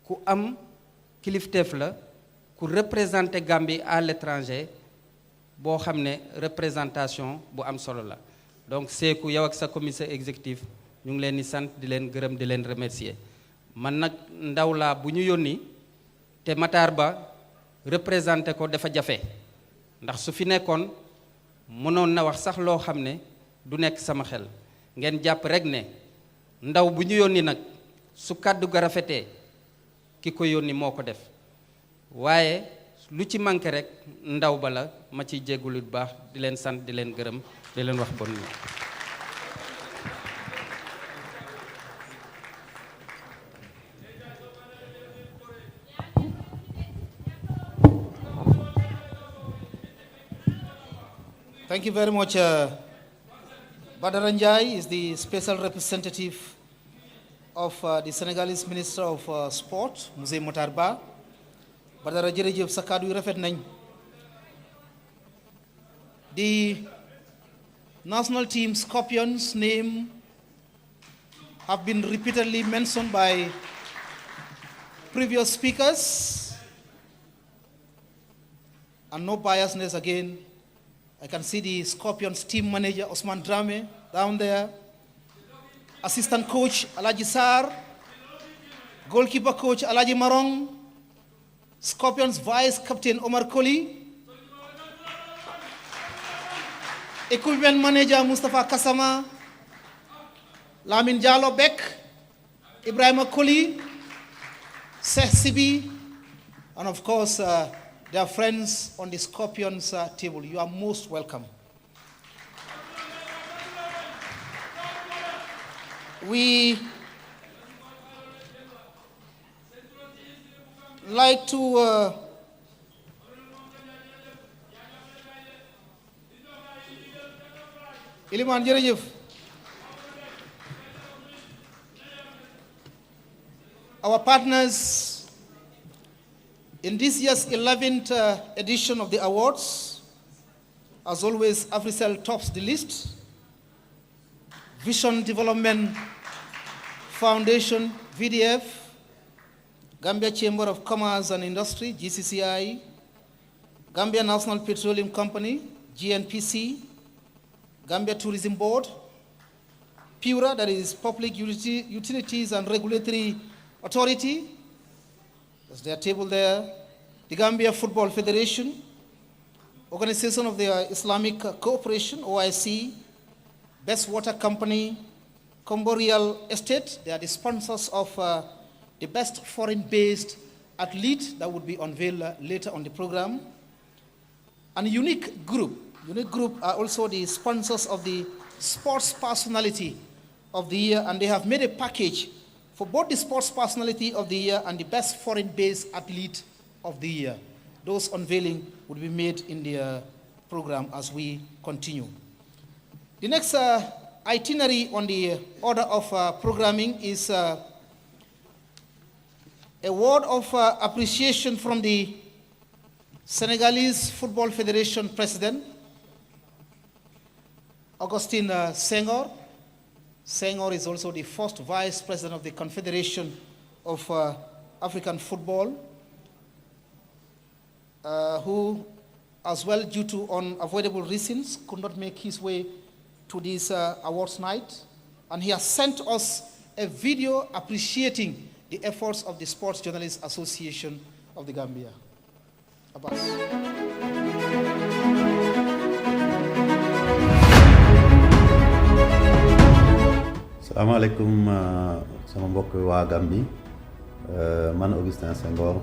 ku am kilifteef la ku représenter Gambie à l'étranger boo xam ne représentation bu am solo la donc Sékou yow ak sa comité exécutif ñu ngi leen di sant di leen gërëm di leen remercier man nag ndaw laa bu ñu yónni te Matar Ba représenté ko dafa jafe ndax su fi nekkoon mënoon na wax sax loo xam ne du nekk sama xel ngeen jàpp rek ne ndaw bu ñu yónni nag su kàddu ga rafetee ki ko yónni moo ko def waaye lu ci manqué rek ndaw ba la ma ciy jéggulu bu baax di leen sant di leen gërëm di leen wax bonne nuit. Thank you very much. Badara Njai is the special representative of the Senegalese Minister of Sport, Mousse Motarba. Badara jërëjëf sa kàddu yu rafet nañ. The national team Scorpions name have been repeatedly mentioned by previous speakers, and no biasness again. I can see the Scorpions team manager, Osman Drame, down there. Assistant coach, Alaji Sar. Goalkeeper coach, Alaji Marong. Scorpions vice captain, Omar Koli. Equipment manager, Mustafa Kasama. Lamin Jallo Bek. Ibrahim Koli. Seh Sibi. And of course, their friends on the Scorpions table. You are most welcome. We like to Iliman jërëjëf. Our partners in this year's 11th edition of the awards, as always, Africell tops the list. Vision Development Foundation, VDF, Gambia Chamber of Commerce and Industry, GCCI, Gambia National Petroleum Company, GNPC, Gambia Tourism Board, PURA, that is Public Utilities and Regulatory Authority, that's their table there, the Gambia Football Federation, Organization of the Islamic Cooperation, OIC, Best Water Company, Combo Real Estate. They are the sponsors of the best foreign-based athlete that would be unveiled later on the program. And Unique Group. Unique Group are also the sponsors of the Sports Personality of the Year, and they have made a package for both the Sports Personality of the Year and the Best Foreign-Based Athlete of the Year. Those unveiling will be made in the program as we continue. The next itinerary on the order of programming is a word of appreciation from the Senegalese Football Federation President, Augustine Senghor. Senghor is also the first Vice President of the Confederation of African Football, who, as well, due to unavoidable reasons, could not make his way to this awards night. And he has sent us a video appreciating the efforts of the Sports Journalists Association of the Gambia. Abbas. Assalamu alaikum, sama mbokk waa Gambie. Man Augustin Senghor,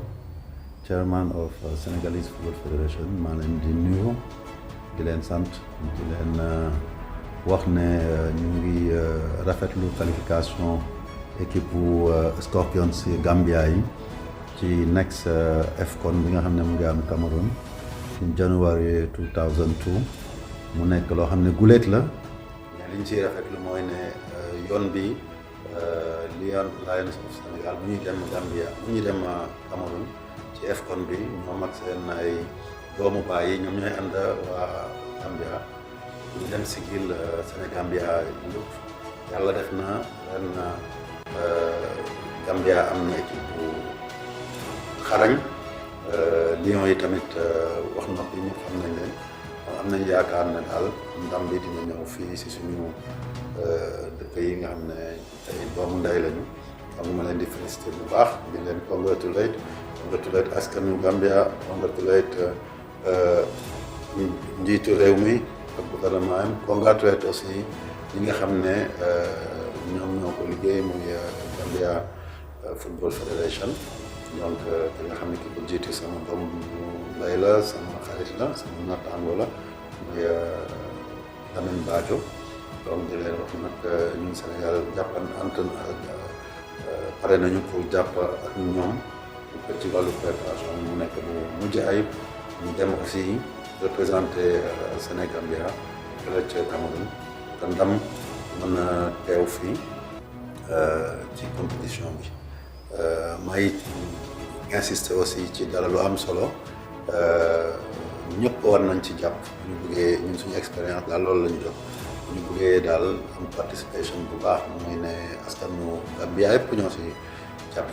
chairman of Senegalese Football Federation. maa leen di nuyu di leen sant di leen wax ne ñu ngi rafetlu qualification équipe bu Scorpions Gambia yi ci next AFCON bi nga xam ne mu ngi am Cameroun in January 2002 mu nekk loo xam ne guléet la li ñu ciy rafetlu mooy ne yoon bi Lions of Sénégal bu ñuy dem Gambia bu ñuy dem Cameroun ci AFCON bi ñoom ak seen ay doomu baay yi ñoom ñooy ànd waa Gambia ñu dem sigil Sénégambia yëpp yàlla def na ren Gambia am na équipe bu xarañ Lions yi tamit wax na ko ñëpp xam nañ leen am nañ yaakaar ne daal ndam bi dina ñëw fii si suñu dëkk yi nga xam ne ay doomu ndey lañu xam nga ma leen di félicité bu baax di leen congratulate askanu Gambia congratulate njiitu réew mi ak gouvernement am congratulate aussi ñi nga xam ne ñoom ñoo ko liggéey muy Gambia Football Federation donc ki nga xam ne ki ko jiitu sama doom ndey la sama xarit la sama nattaango la muy Lamine Badio donc di leen wax nag ñun Sénégal pare nañu pour jàpp ak ñoom ci wàllu préparation mu nekk bu mujj ayib ñu dem aussi représenté Sénégambia fële ca Cameroun te ndam mën a teew fii ci compétition bi may insister aussi ci dara lu am solo ñëpp war nañ ci jàpp ñu bëggee ñun suñu expérience daal loolu lañu jox ñu bëggee daal am participation bu baax muy ne askanu Gambia yëpp ñoo si jàpp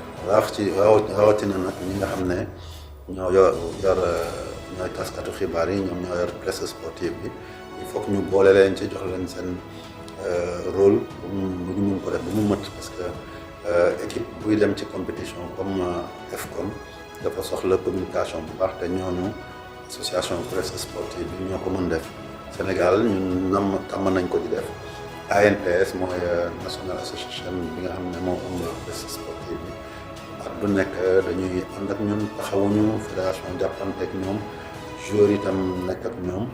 rawatina nag ñi nga xam ne ñoo yor ñooy taskatu xibaar yi ñoom ñoo yor presse sportive bi il faut que ñu boole leen ci jox leen seen rôle bu ñu mun ko def bu mu mët parce que équipe buy dem ci compétition comme FCON dafa soxla communication bu baax te ñooñu association presse sportive bi ñoo ko mën def Sénégal ñun tàmm nañ ko di def ANPS mooy National Association bi nga xam ne moo ëmb presse sportive bi at bu nekk dañuy ànd ak ñun taxawuñu fédération jàppante ak ñoom joueurs itam nekk ak ñoom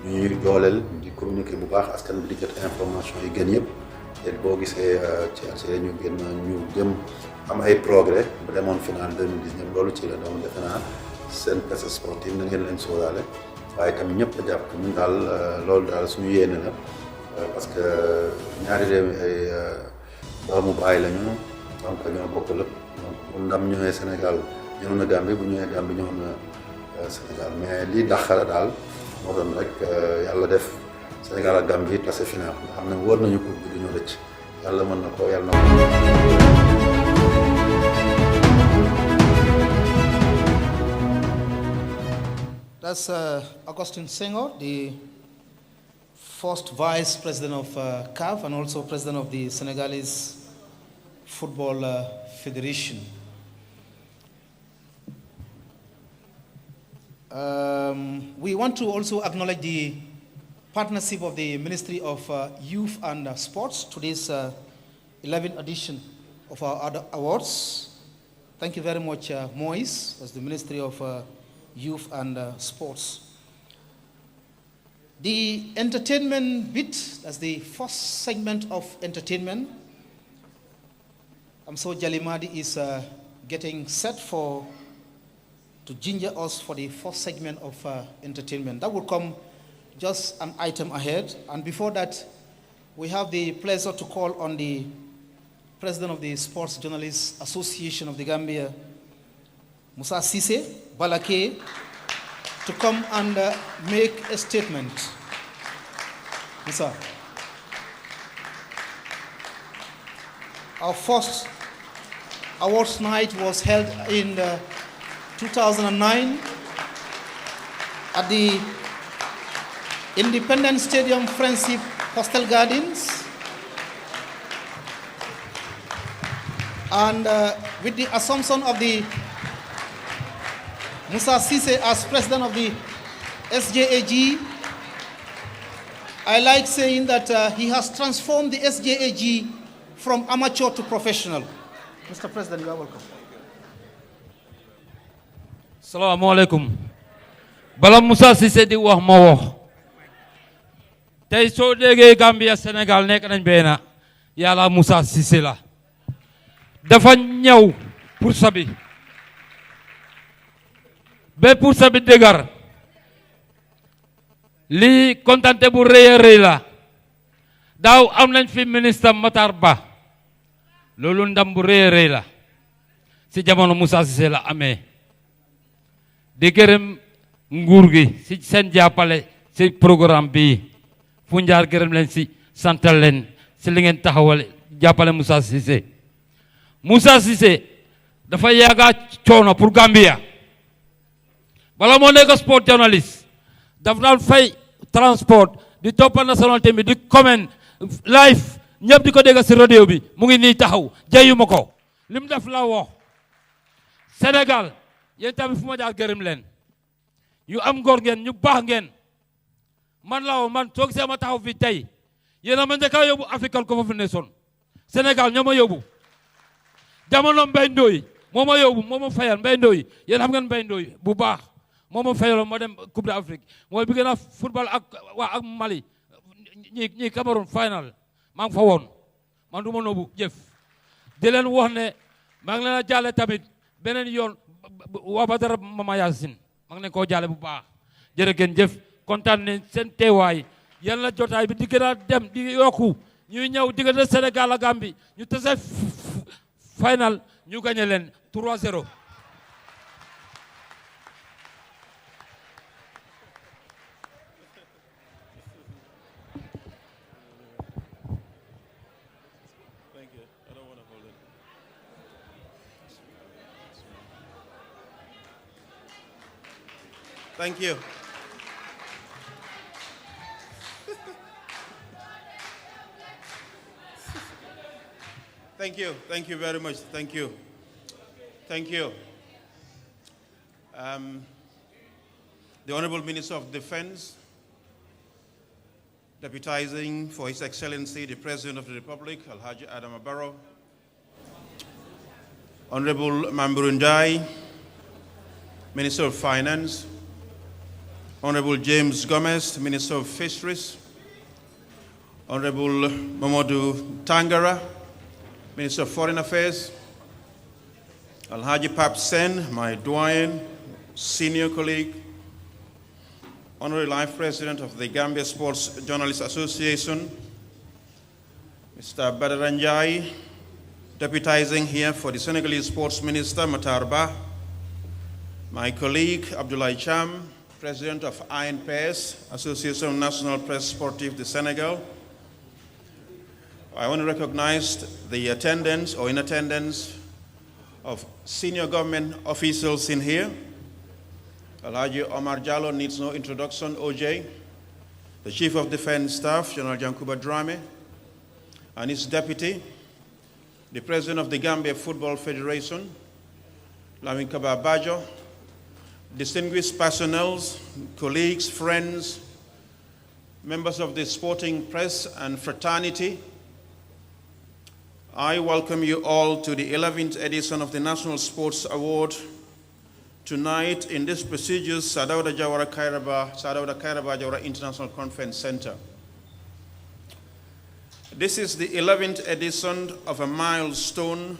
ñu ñuy dooleel di communiquer bu baax askan bi di jot information yi gën yëpp te boo gisee ci accès ñu gën ñu jëm am ay progrès ba demoon final 2019 loolu ci la doon defe naa seen presse sportive na ngeen leen sóoraale waaye itam ñëpp a jàpp ñun daal loolu daal suñu yéene la parce que ñaari réew ay doomu baay lañu donc ñoo bokk lépp donc bu ndam ñëwee Sénégal ñëw na Gambie bu ñëwee Gambie ñëw na Sénégal mais lii daxara daal moo doon rek yàlla def Sénégal ak Gambie tase final nga xam ne wóor nañu ko bi duñu rëcc yàlla mën na ko yàlla na ko. That's Augustine Senghor, the first vice president of CAF and also president of the Senegalese Football Federation. We want to also acknowledge the partnership of the Ministry of Youth and Sports to this 11th edition of our other awards. Thank you very much, Moise, as the Ministry of Youth and Sports. The entertainment bit, that's the first segment of entertainment. I'm so Jalimadi is getting set to ginger us for the first segment of entertainment. That will come just an item ahead. And before that, we have the pleasure to call on the President of the Sports Journalists Association of the Gambia, Musa Sise Balake, to come and make a statement. Musa. Our first awards night was held in 2009 at the Independence Stadium Friendship Hostel Gardens. And with the assumption of the Musa Sise as president of the SJAG, I like saying that he has transformed the SJAG from amateur to professional. Mr. President, you are welcome. Assalamu alaikum. Bala Musa Sise di wax ma wax. Tay so déggee Gambia Sénégal nekk nañ benn yàlla Musa Sise la. Dafa ñëw pour sabi. Be pour sabi dëgër. Lii kontante bu rëy a rëy la. Daaw am nañ fi ministre Matar Ba. Loolu ndam bu rëy a rëy la. Si jamono Musa Sise la amee. Di gërëm nguur gi si seen jàppale si programme bi fu njaar gërëm leen si santal leen si li ngeen taxawal jàppale Musa Sise. Musa Sise dafa yàgga coono pour Gambia bala moo nekk sport journalist daf daan fay transport di toppa nationalité bi di comment live ñëpp di ko dégg si radio bi mu ngi nii taxaw jayuma ko li mu def la wax Sénégal yéen tamit fu ma jaar gërëm leen ñu am ngor ngeen ñu baax ngeen man la man toog see ma taxaw fi tey yéen a ma njëkk a yóbbu African Cup of Nations Sénégal ñoo ma yóbbu jamono Mbaye Ndoye moo ma yóbbu moo ma fayal Mbaye Ndoye yéen xam ngeen Mbaye Ndoye bu baax moo ma fayaloon ma dem Coupe d'Afrique mooy bi gën a football ak Mali ñi Cameroun final maa ngi fa woon man du ma noobu jëf di leen wax ne maa ngi leen a jaale tamit beneen yoon waa Badara Mama Yacine maa ngi leen koo jaale bu baax jërë ngeen jëf kontaan ne seen teewaay yàlla jotaay bi di gën a dem di yokku ñuy ñëw diggante Sénégal ak Gambie ñu tase final ñu gagné leen 3-0. Thank you. Thank you. Thank you very much. Thank you. Thank you. The Honorable Minister of Defense, deputizing for His Excellency the President of the Republic, Alhaji Adam Barrow, Honorable Mamburundai, Minister of Finance, Honorable James Gomez, Minister of Fisheries, Honorable Mamadou Tangara, Minister of Foreign Affairs, Alhaji Pap Sen, my doyen, senior colleague, Honorary Life President of the Gambia Sports Journalists Association, Mr. Badaranjai, deputizing here for the Senegalese Sports Minister, Matarba, my colleague, Abdoulaye Cham, President of INPS, Association of National Press Sportive de Senegal. I want to recognize the attendance or in attendance of senior government officials in here. Alhaji Omar Jallo needs no introduction, OJ. The Chief of Defense Staff, General Jankuba Drame, and his deputy, the President of the Gambia Football Federation, Lamin Kaba Bajo, distinguished personnel, colleagues, friends, members of the sporting press and fraternity, I welcome you all to the 11th edition of the National Sports Award tonight in this prestigious Sadauda Kairaba Jawara International Conference Center. This is the 11th edition of a milestone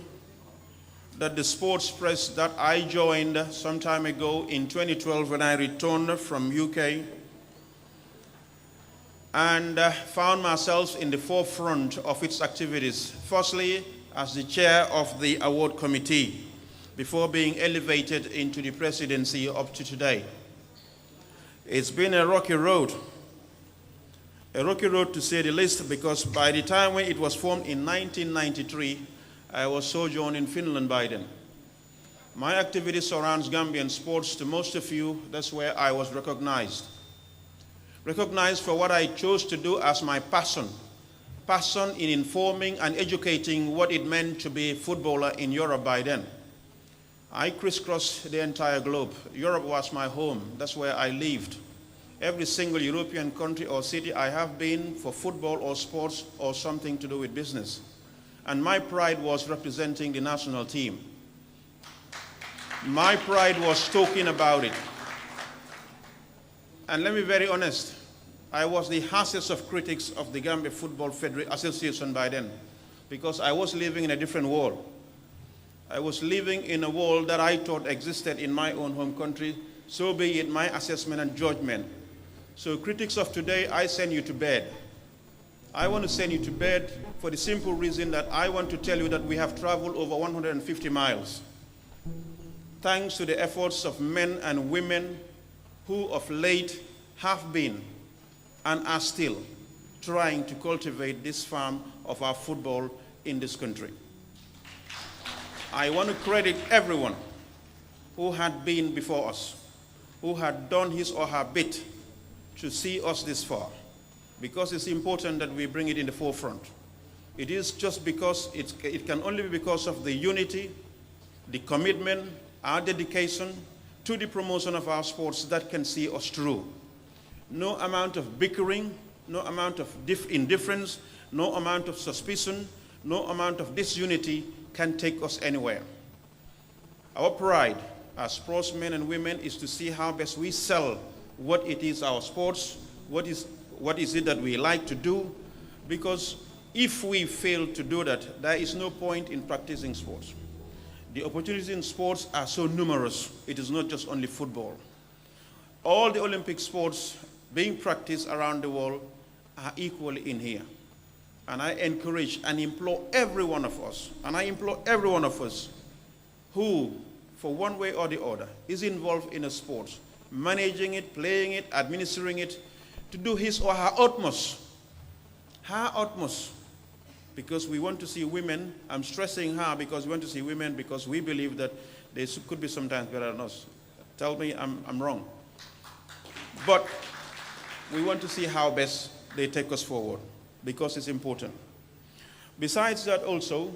that the sports press that I joined some time ago in 2012 when I returned from UK and found myself in the forefront of its activities. Firstly, as the chair of the award committee before being elevated into the presidency up to today. It's been a rocky road to say the least, because by the time when it was formed in 1993, I was sojourning in Finland by then. My activity surrounds Gambian sports. To most of you, that's where I was recognized. Recognized for what I chose to do as my passion in informing and educating what it meant to be a footballer in Europe by then. I crisscrossed the entire globe. Europe was my home. That's where I lived. Every single European country or city I have been for football or sports or something to do with business. And my pride was representing the national team. My pride was talking about it. And let me be very honest, I was the harshest of critics of the Gambia Football Association by then, because I was living in a different world. I was living in a world that I thought existed in my own home country, so be it my assessment and judgment. So critics of today, I send you to bed. I want to send you to bed for the simple reason that I want to tell you that we have traveled over 150 miles. Thanks to the efforts of men and women who of late have been and are still trying to cultivate this farm of our football in this country. I want to credit everyone who had been before us, who had done his or her bit to see us this far, because it's important that we bring it in the forefront. It is just because it can only be because of the unity, the commitment, our dedication to the promotion of our sports that can see us through. no amount of bickering, no amount of indifference, no amount of suspicion, no amount of disunity can take us anywhere. Our pride as sportsmen and women is to see how best we sell what it is our sports, what is it that we like to do, because if we fail to do that, there is no point in practicing sports. The opportunities in sports are so numerous. It is not just only football. All the Olympic sports being practiced around the world are equally in here. And I encourage and implore every one of us, who, for one way or the other, is involved in a sport, managing it, playing it, administering it, to do his or her utmost, because we want to see women. I'm stressing her because we want to see women, because we believe that they could be sometimes better than us. Tell me I'm wrong. But we want to see how best they take us forward, because it's important. Besides that also,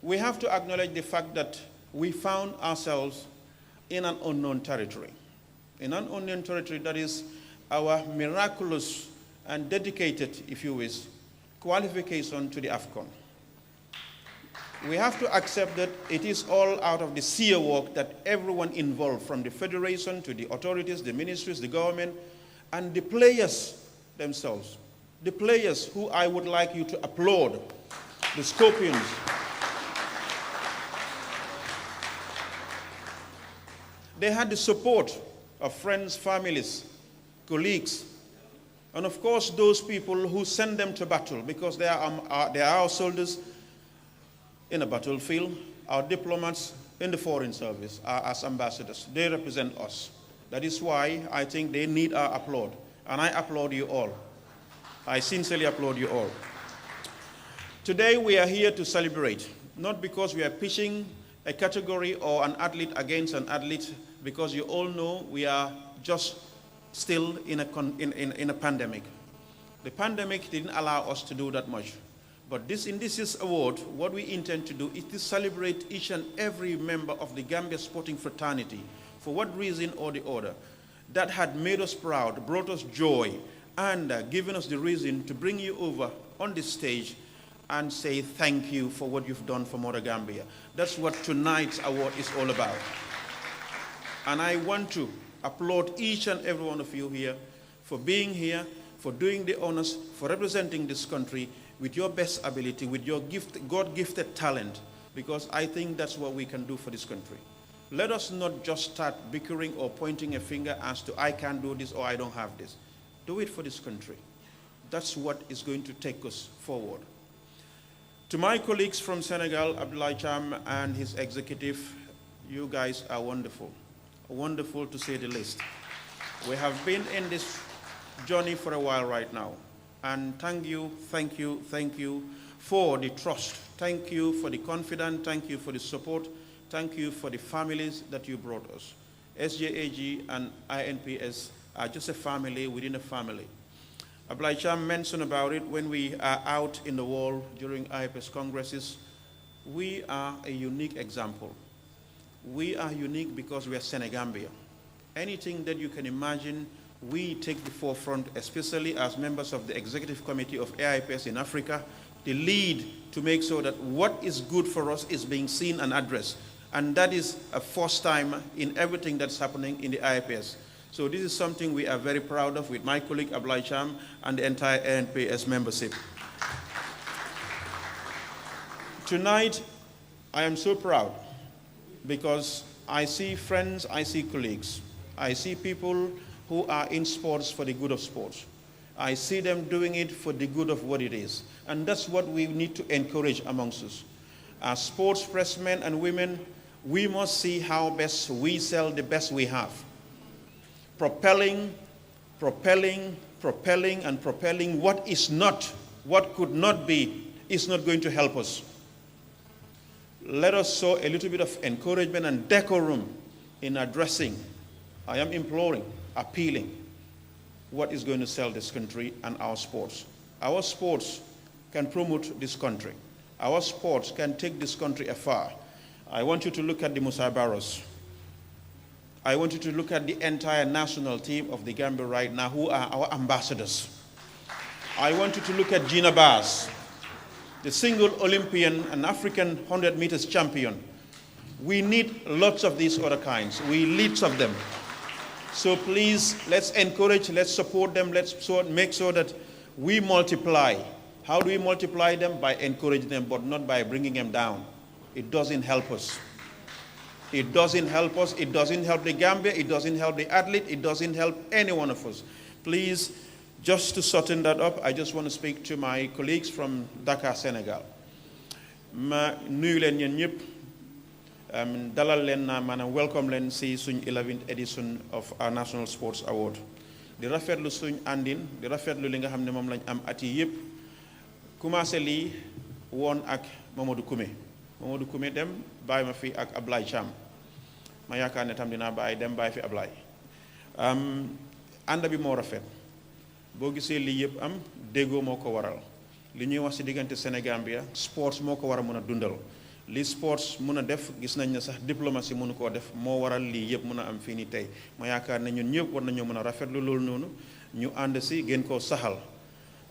we have to acknowledge the fact that we found ourselves in an unknown territory. In an unknown territory, that is our miraculous and dedicated, if you wish, qualification to the AFCON. We have to accept that it is all out of the sheer work that everyone involved, from the federation to the authorities, the ministries, the government, and the players themselves. The players who I would like you to applaud, the Scorpions. They had the support of friends, families, colleagues, and of course those people who send them to battle, because they are our soldiers in a battlefield, our diplomats in the foreign service, as ambassadors. They represent us. That is why I think they need our applaud, and I applaud you all. I sincerely applaud you all. Today we are here to celebrate, not because we are pitching a category or an athlete against an athlete, because you all know we are just still in a pandemic. The pandemic didn't allow us to do that much. But in this year's award, what we intend to do is to celebrate each and every member of the Gambia sporting fraternity, for what reason or the other, that had made us proud, brought us joy, and given us the reason to bring you over on this stage and say thank you for what you've done for Mother Gambia. That's what tonight's award is all about. And I want to applaud each and every one of you here for being here, for doing the honors, for representing this country with your best ability, with your God-gifted talent, because I think that's what we can do for this country. Let us not just start bickering or pointing a finger as to I can't do this or I don't have this. Do it for this country. That's what is going to take us forward. To my colleagues from Senegal, Abdoulaye Cham and his executive, you guys are wonderful. Wonderful to say the least. We have been in this journey for a while right now. And thank you for the trust. Thank you for the confidence. Thank you for the support. Thank you for the families that you brought us. SJAG and INPS are just a family within a family. Abdoulaye Cham mentioned about it when we are out in the world during IPS congresses. We are a unique example. We are unique because we are Senegambia. Anything that you can imagine, we take the forefront, especially as members of the executive committee of AIPS in Africa, the lead to make sure that what is good for us is being seen and addressed. And that is a first time in everything that's happening in the IPS. So this is something we are very proud of with my colleague Abdoulaye Cham and the entire ANPS membership. Tonight, I am so proud because I see friends, I see colleagues. I see people who are in sports for the good of sports. I see them doing it for the good of what it is. And that's what we need to encourage amongst us. As sports pressmen and women, we must see how best we sell the best we have. Propelling what is not, what could not be, is not going to help us. Let us show a little bit of encouragement and decorum in addressing, I am imploring, appealing, what is going to sell this country and our sports. Our sports can promote this country. Our sports can take this country afar. I want you to look at the Musabaros. I want you to look at the entire national team of the Gambia right now, who are our ambassadors. I want you to look at Gina Bass, the single Olympian and African 100 meters champion. We need lots of these other kinds. We need some of them. So please, let's encourage, let's support them, let's make sure that we multiply. How do we multiply them? By encouraging them, but not by bringing them down. It doesn't help us. It doesn't help us. It doesn't help the Gambia. It doesn't help the athlete. It doesn't help any one of us. Please, just to shorten that up, I just want to speak to my colleagues from Dakar, Senegal. Ma nuyu leen ñen ñëpp dalal leen na maanaam welcome leen si suñ 11th edition of our National Sports Award. Di rafetlu suñ àndin, di rafetlu li nga xam ne moom lañ am at yi yëpp. Commencé lii woon ak Mamadou Koumé dem bàyyi ma fi ak Ablaye Cham ma yaakaar ne tam dinaa bàyyi dem bàyyi fi Ablaye ànd bi moo rafet boo gisee lii yëpp am déggoo moo ko waral li ñuy wax ci diggante Sénégambia sports moo ko war a mën a dundal li sports mën a def gis nañ ne sax diplomatie mënu koo def moo waral lii yëpp mën a am fii nii tey ma yaakaar ne ñun ñëpp war nañoo mën a rafetlu loolu noonu ñu ànd si gën koo saxal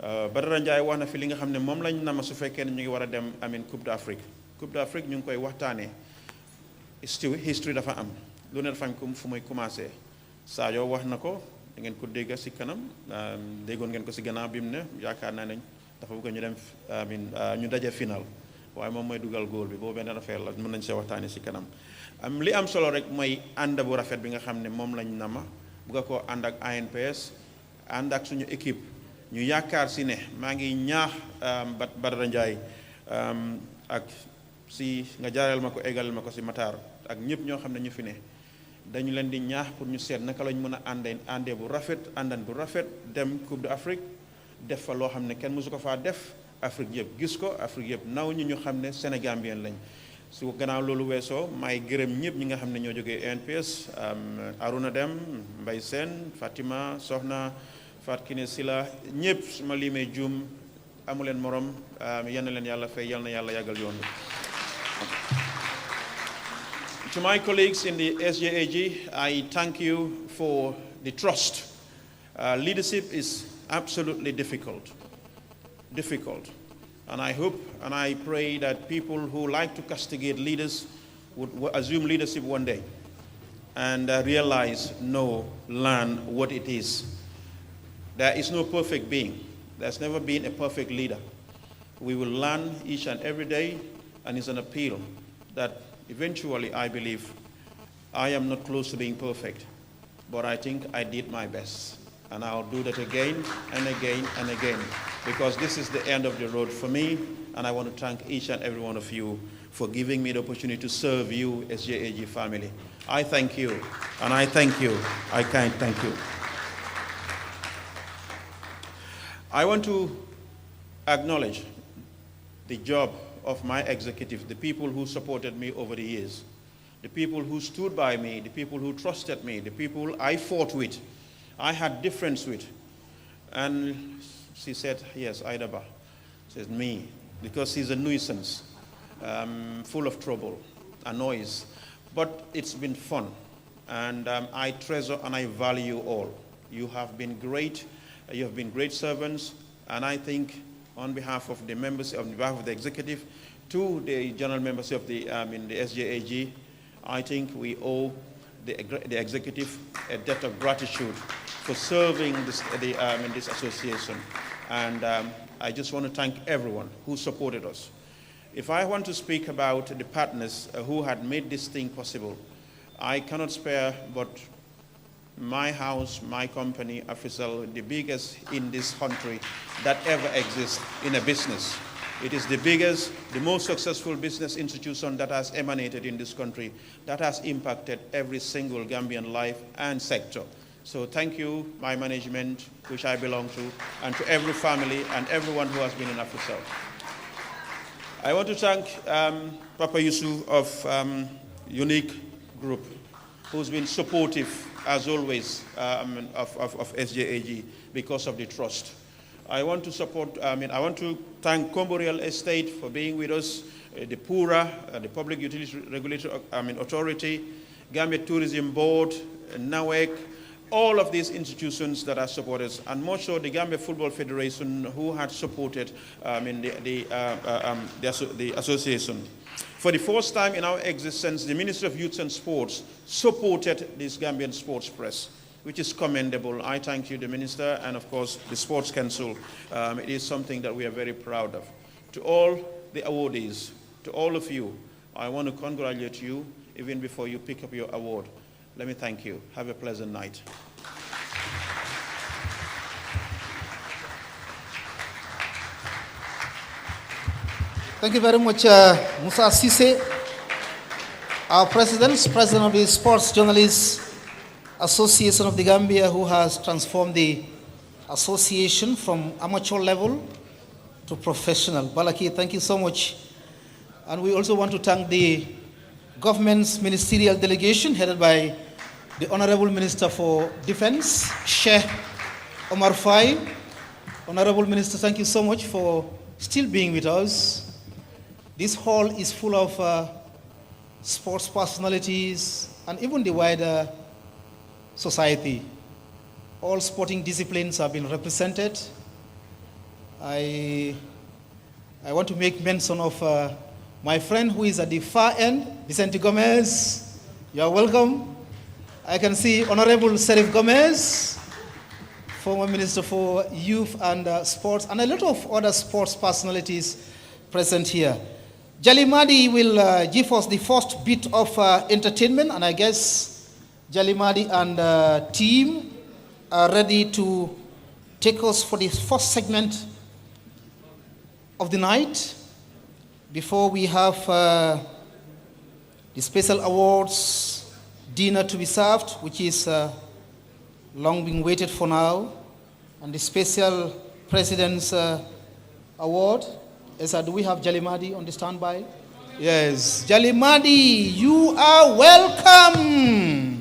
Badara Ndiaye wax na fi li nga xam ne moom lañ nama su fekkee ne ñu ngi war a dem Coupe d'Afrique ñu ngi koy waxtaanee history dafa am lu ne dafa am fu muy commencé Sadio wax na ko da ngeen ko dégg si kanam déggoon ngeen ko si gannaaw bi mu ne yaakaar naa ne dafa bëgg ñu dem ñu daje final waaye moom mooy dugal góol bi boobu benn affaire la mën nañ see waxtaanee si kanam li am solo rek mooy ànd bu rafet bi nga xam ne moom lañ nama bëgg koo ànd ak ANPS ànd ak suñu équipe ñu yaakaar si ne maa ngi ñaax Badara Ndiaye ak si nga jaareel ma ko égal ma ko si Matar ak ñëpp ñoo xam ne ñu fi ne dañu leen di ñaax pour ñu seet naka lañ mën a àndee bu rafet àndan bu rafet dem Coupe d'Afrique def fa loo xam ne kenn mësu ko faa def Afrique yëpp gis ko Afrique yëpp naw ñu xam ne Sénégambien lañ su gannaaw loolu weesoo may gërëm ñëpp ñi nga xam ne ñoo jógee ANPS Aruna Dem Mbay Seen Fatima Soxna Fat Kine Sila ñëpp su ma limee juum amuleen morom yal na leen yàlla fay yal na yàlla yàggal yoon bi. To my colleagues in the SJAG, I thank you for the trust. Leadership is absolutely difficult. And I hope and I pray that people who like to castigate leaders would assume leadership one day and learn what it is. There is no perfect being. There's never been a perfect leader. We will learn each and every day, and it's an appeal that eventually I believe I am not close to being perfect, but I think I did my best. And I'll do that again and again and again, because this is the end of the road for me, and I want to thank each and every one of you for giving me the opportunity to serve you, SJAG family. I thank you, and I thank you. I can't thank you. I want to acknowledge the job of my executive, the people who supported me over the years, the people who stood by me, the people who trusted me, the people I fought with, I had difference with. And she said, yes, Idaba. Says me, because he's a nuisance, full of trouble, a noise. But it's been fun, and I treasure and I value all. You have been great. You have been great servants, and I think on behalf of the members, on behalf of the executive, to the general members of the in the SJAG, I think we owe the executive a debt of gratitude for serving this, in this association. And I just want to thank everyone who supported us. If I want to speak about the partners who had made this thing possible, I cannot spare but my house, my company, Africell, the biggest in this country that ever exists in a business. It is the biggest, the most successful business institution that has emanated in this country, that has impacted every single Gambian life and sector. So thank you, my management, which I belong to, and to every family and everyone who has been in Africell. I want to thank Papa Yusuf of Unique Group, who's been supportive, as always, of SJAG because of the trust. I want to thank Combo Real Estate for being with us, the PURA, the Public Utility Regulatory Authority, Gambia Tourism Board, NAWEC, all of these institutions that are supporters, and more so the Gambia Football Federation, who had supported the association. For the first time in our existence, the Ministry of Youth and Sports supported this Gambian sports press, which is commendable. I thank you, the Minister, and of course the Sports Council. It is something that we are very proud of. To all the awardees, to all of you, I want to congratulate you even before you pick up your award. Let me thank you. Have a pleasant night. Thank you very much, Musa Sise, our president of the Sports Journalists Association of the Gambia, who has transformed the association from amateur level to professional. Balaki, thank you so much. And we also want to thank the government's ministerial delegation headed by the Honorable Minister for Defense, Sheikh Omar Fai. Honorable Minister, thank you so much for still being with us. This hall is full of sports personalities and even the wider society. All sporting disciplines have been represented. I want to make mention of my friend who is at the far end, Vicente Gomez. You are welcome. I can see Honorable Serif Gomez, former Minister for Youth and Sports, and a lot of other sports personalities present here. Jalimadi will give us the first bit of entertainment, and I guess Jalimadi and team are ready to take us for the first segment of the night before we have the special awards dinner to be served, which is long been waited for now, and the special President's Award. Do we have Jalimadi on the standby? Yes, Jalimadi, you are welcome.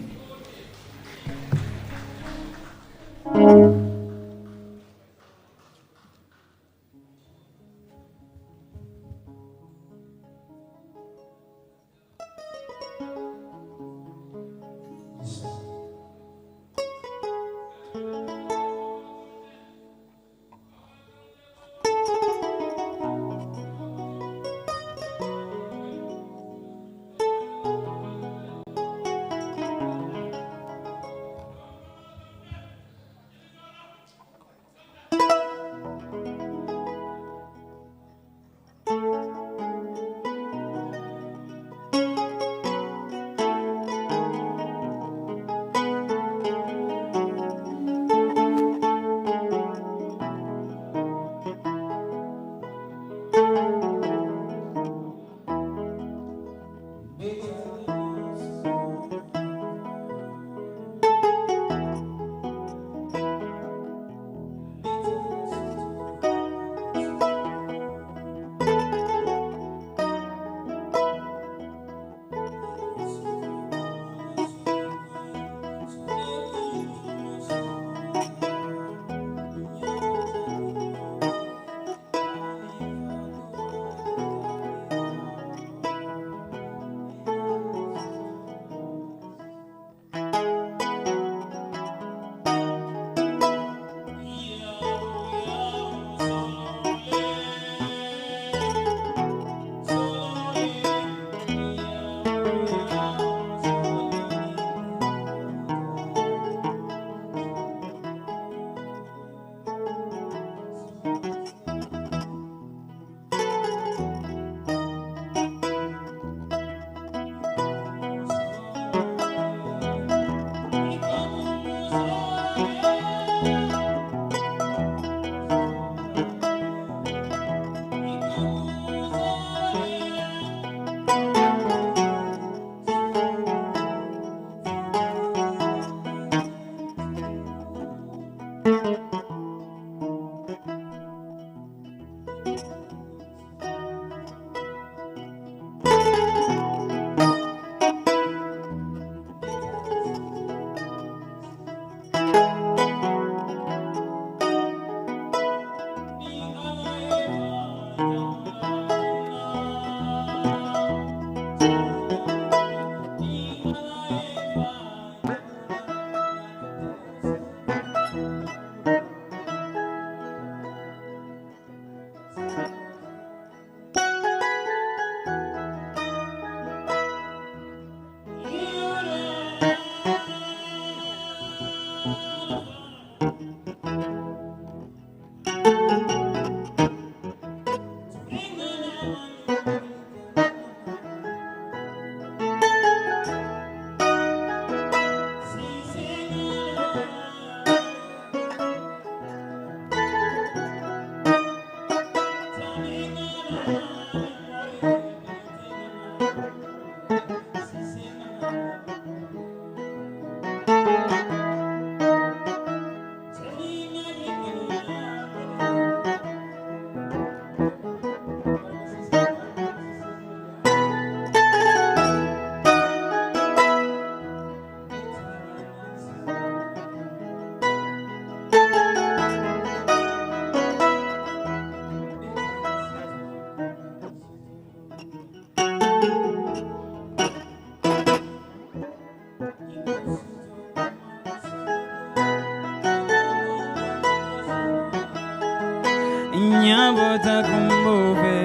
nyabota kumbufe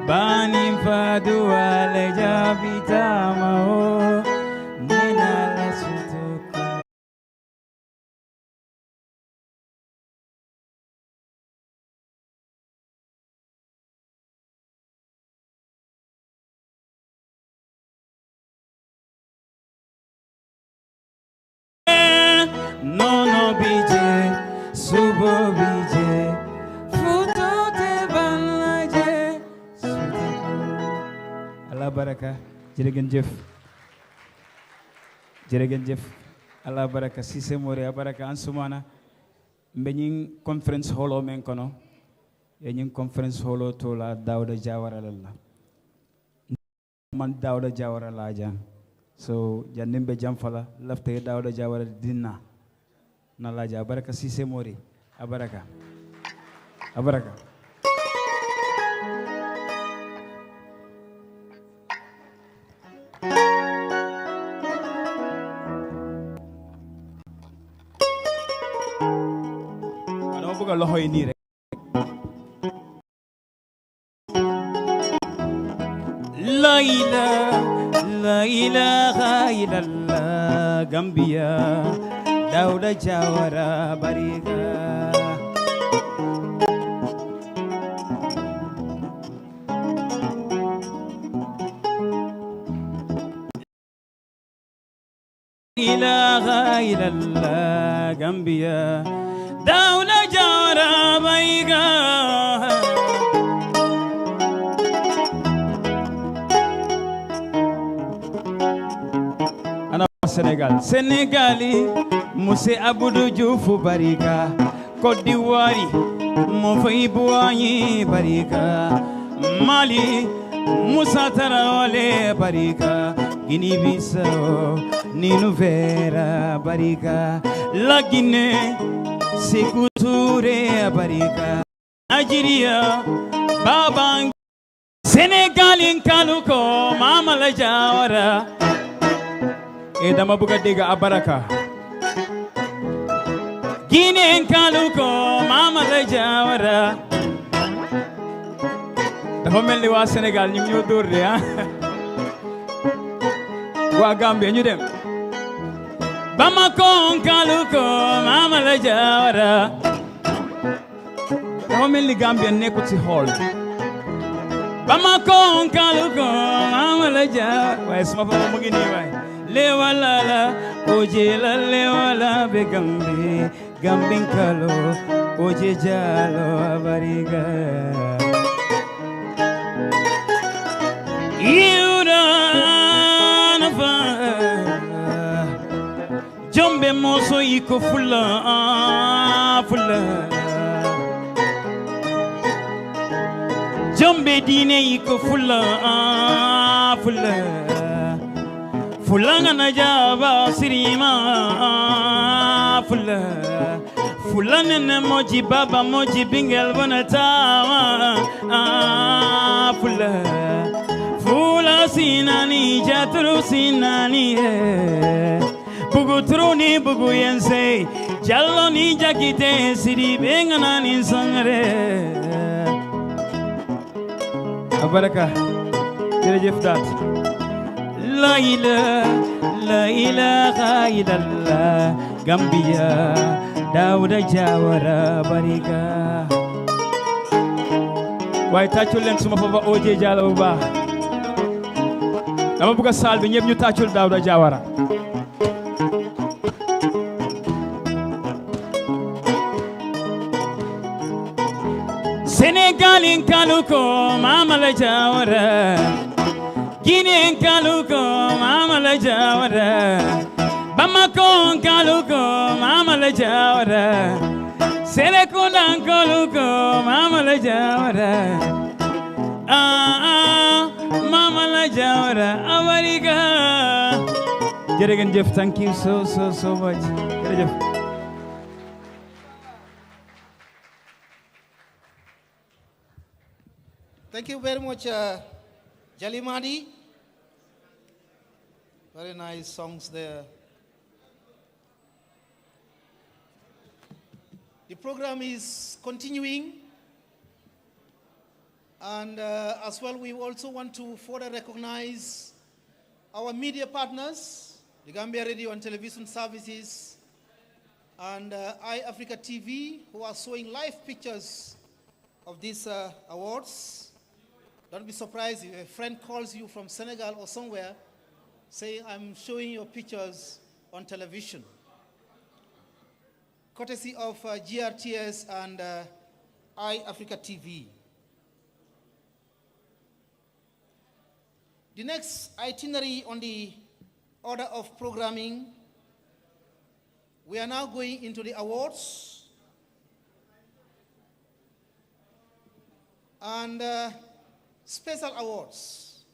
bani fadu ale javita mao nina la sutuku. No no bije subo bije futo te balaje sutuku. Allah baraka jërëgën jëf jërëgën jëf Allah baraka sise more baraka ansumana mbeñin conference holo men kono e ñin conference holo to la Dawda Jawara lalla man Dawda Jawara la jang so jandimbe jamfala lafte Dawda Jawara dinna na laja baraka sise mori abaraka abaraka ano buga loxo yi nii rek la ilaha illallah Gambia Dawda Jawara bariga ilaha illallah Gambia Dawda Jawara bariga Sénégal Sénégali Moussé Aboudou Diouf barika Côte d'Ivoire mo fay buwañi barika Mali Moussa Tarawale barika Guinée Bissau Ninu Vera barika La Guinée Sékou Touré barika Nigeria Babang Sénégal Kaluko Mama la Jawara e dama buga dega abaraka Guinée Kaluko Mama la Jawara dafa melni waa Sénégal ñu ñoo dóor de waa Gambie ñu dem Bamako Kaluko Mama la Jawara dafa melni Gambie nekkut ci xool Bamako Kaluko Mama la Jawara waaye suma papa mu ngi nii waay lewalala ojela lewala be gambi gambin kalo oje jalo abariga yurana fa jombe moso iko fula jombe dine iko fula Fulanga na jaba sirima Fulana na moji baba moji bingel bonatawa Fula sinani jatru sinani Bugu truni bugu yense Jallo ni jakite siri bengana ni sangre Abaraka Jerejef dat La ilaha illallah Gambia Dawda Jawara barika waaye tàccul leen suma papa Oje Jallow bu baax dama bëgg saal bi ñëpp ñu tàccul Dawda Jawara Sénégal Kaluko Mama la Jawara Guinée Kaluko Mama la Jawara Bamako Kaluko Mama la Jawara Serekunda Kaluko Mama la Jawara Mama la Jawara America jërëngeen jëf thank you so much jërëjëf Thank you very much, Jalimadi. Very nice songs there. The program is continuing. And as well, we also want to further recognize our media partners, the Gambia Radio and Television Services, and iAfrica TV, who are showing live pictures of these awards. Don't be surprised if a friend calls you from Senegal or somewhere saying, I'm showing your pictures on television. Courtesy of GRTS and iAfrica TV. The next itinerary on the order of programming, we are now going into the awards. And special awards.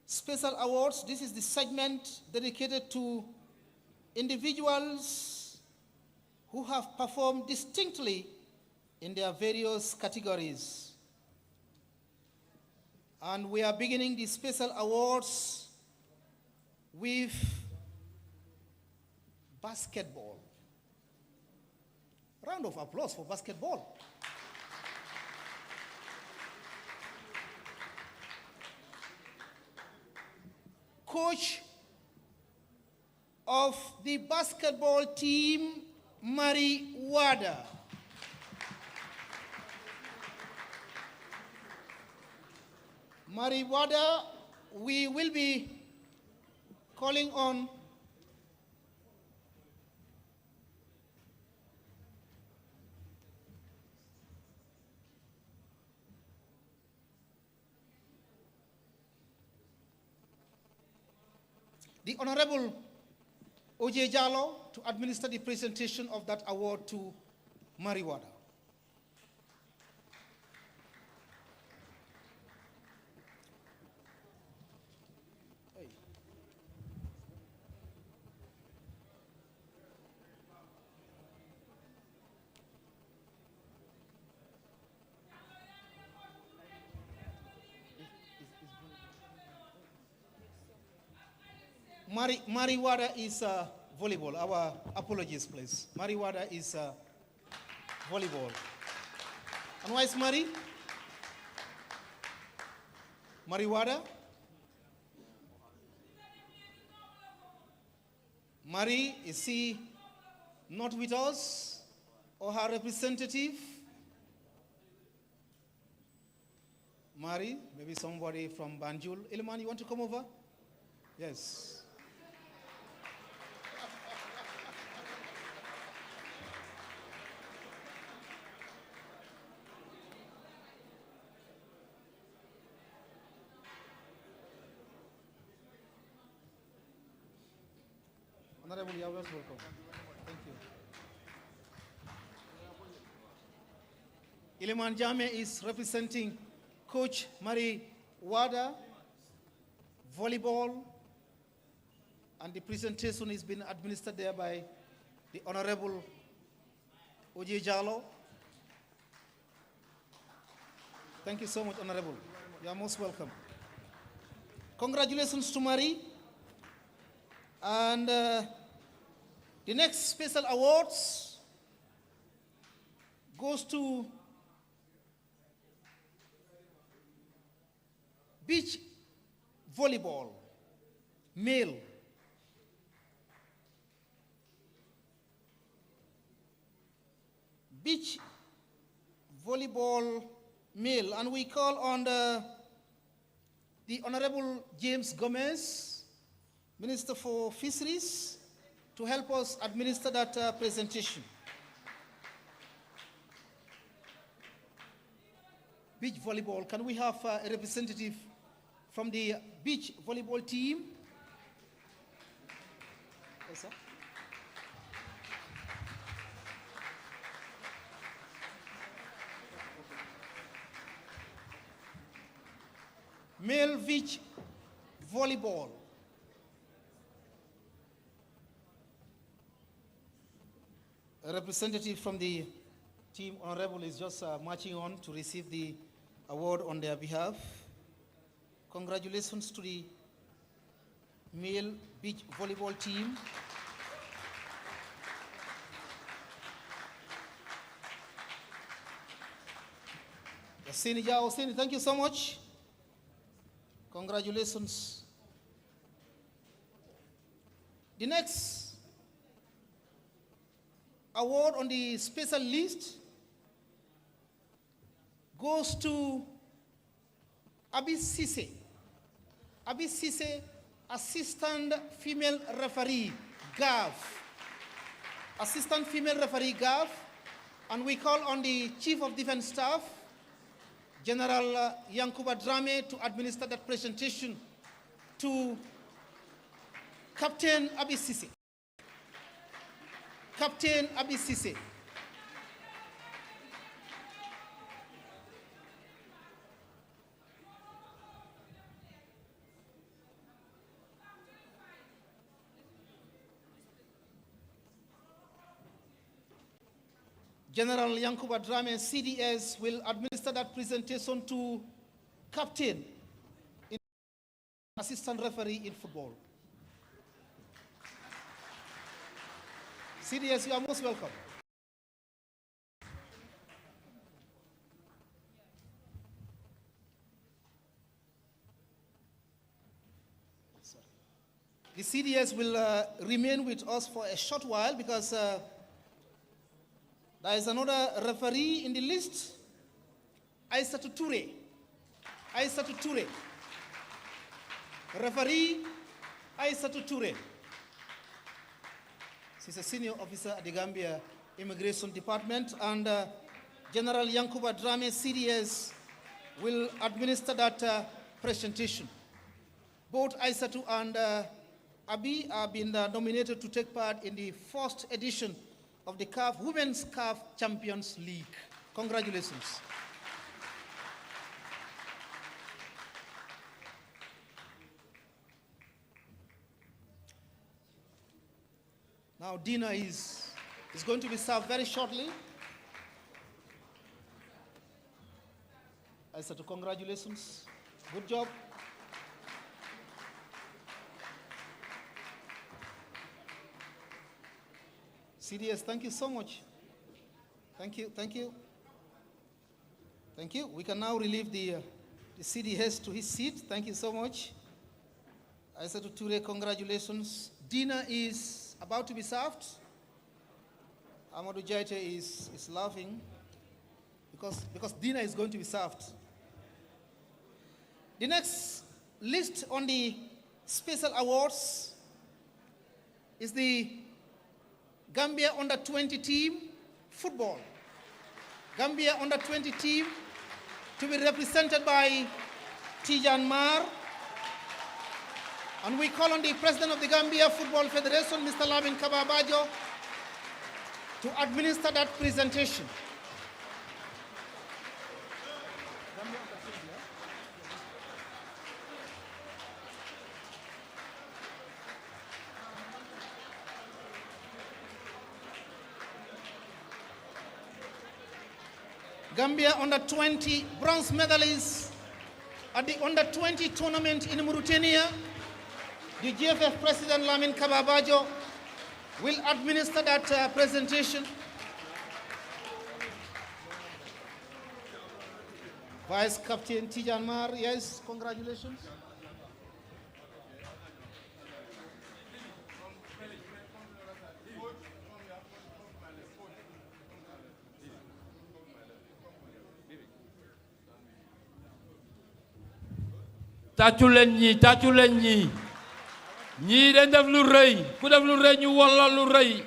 Special awards, this is the segment dedicated to individuals who have performed distinctly in their various categories. And we are beginning the special awards with basketball. Round of applause for basketball. Coach of the basketball team, Mari Wada. Mari Wada, we will be calling on the Honorable SJAG to administer the presentation of that award to Mari Wada. Mari Wada is volleyball. Our apologies, please. Mari Wada is volleyball. And why is Mari? Mari Wada? Mari, is she not with us? Or her representative? Mari, maybe somebody from Banjul. Ilman, you want to come over? Yes. Honorable, you are welcome. Thank you. Iliman Jame is representing Coach Mari Wada, volleyball, and the presentation is being administered there by the Honorable SJAG. Thank you so much, Honorable. You are most welcome. Congratulations to Mari. And the next special awards goes to beach volleyball, male. Beach volleyball, male. And we call on the Honorable James Gomez, Minister for Fisheries, to help us administer that presentation. Beach volleyball, can we have a representative from the beach volleyball team? Yes, sir. Male beach volleyball. A representative from the team, Honorable, is just marching on to receive the award on their behalf. Congratulations to the male beach volleyball team. Osini, thank you so much. Congratulations. The next award on the special list goes to Abi Sise. Abi Sise, Assistant Female Referee, GAV. Assistant Female Referee, GAV. And we call on the Chief of Defense Staff, General Yankuba Drame, to administer that presentation to Captain Abi Sise. Captain Abi Sise. General Yankuba Drame, CDS, will administer that presentation to Captain, Assistant Referee in Football. CDS, you are most welcome. The CDS will remain with us for a short while because there is another referee in the list, Aissatou Touré. Aissatou Touré. Referee Aissatou Touré. She's a senior officer at the Gambia Immigration Department, and General Yankuba Drame, CDS, will administer that presentation. Both Aissatou and Abi have been nominated to take part in the first edition of the CAF Women's CAF Champions League. Congratulations. Now dinner is going to be served very shortly. I said, congratulations. Good job. CDS, thank you so much. Thank you, thank you. Thank you. We can now relieve the CDS to his seat. Thank you so much. I said to Toure, congratulations. Dinner is about to be served. Amadou Jaite is laughing because dinner is going to be served. The next list on the special awards is the Gambia Under-20 team football. Gambia Under-20 team to be represented by Tijan Mar. And we call on the President of the Gambia Football Federation, Mr. Lamin Kababajo, to administer that presentation. Gambia Under-20 bronze medalists at the Under-20 tournament in Mauritania. The GFF President Lamin Kababajo will administer that presentation. Vice Captain Tijan Mar, yes, congratulations. tàccu leen ñii ñii dañ def lu rëy ku def lu rëy ñu walla lu rëy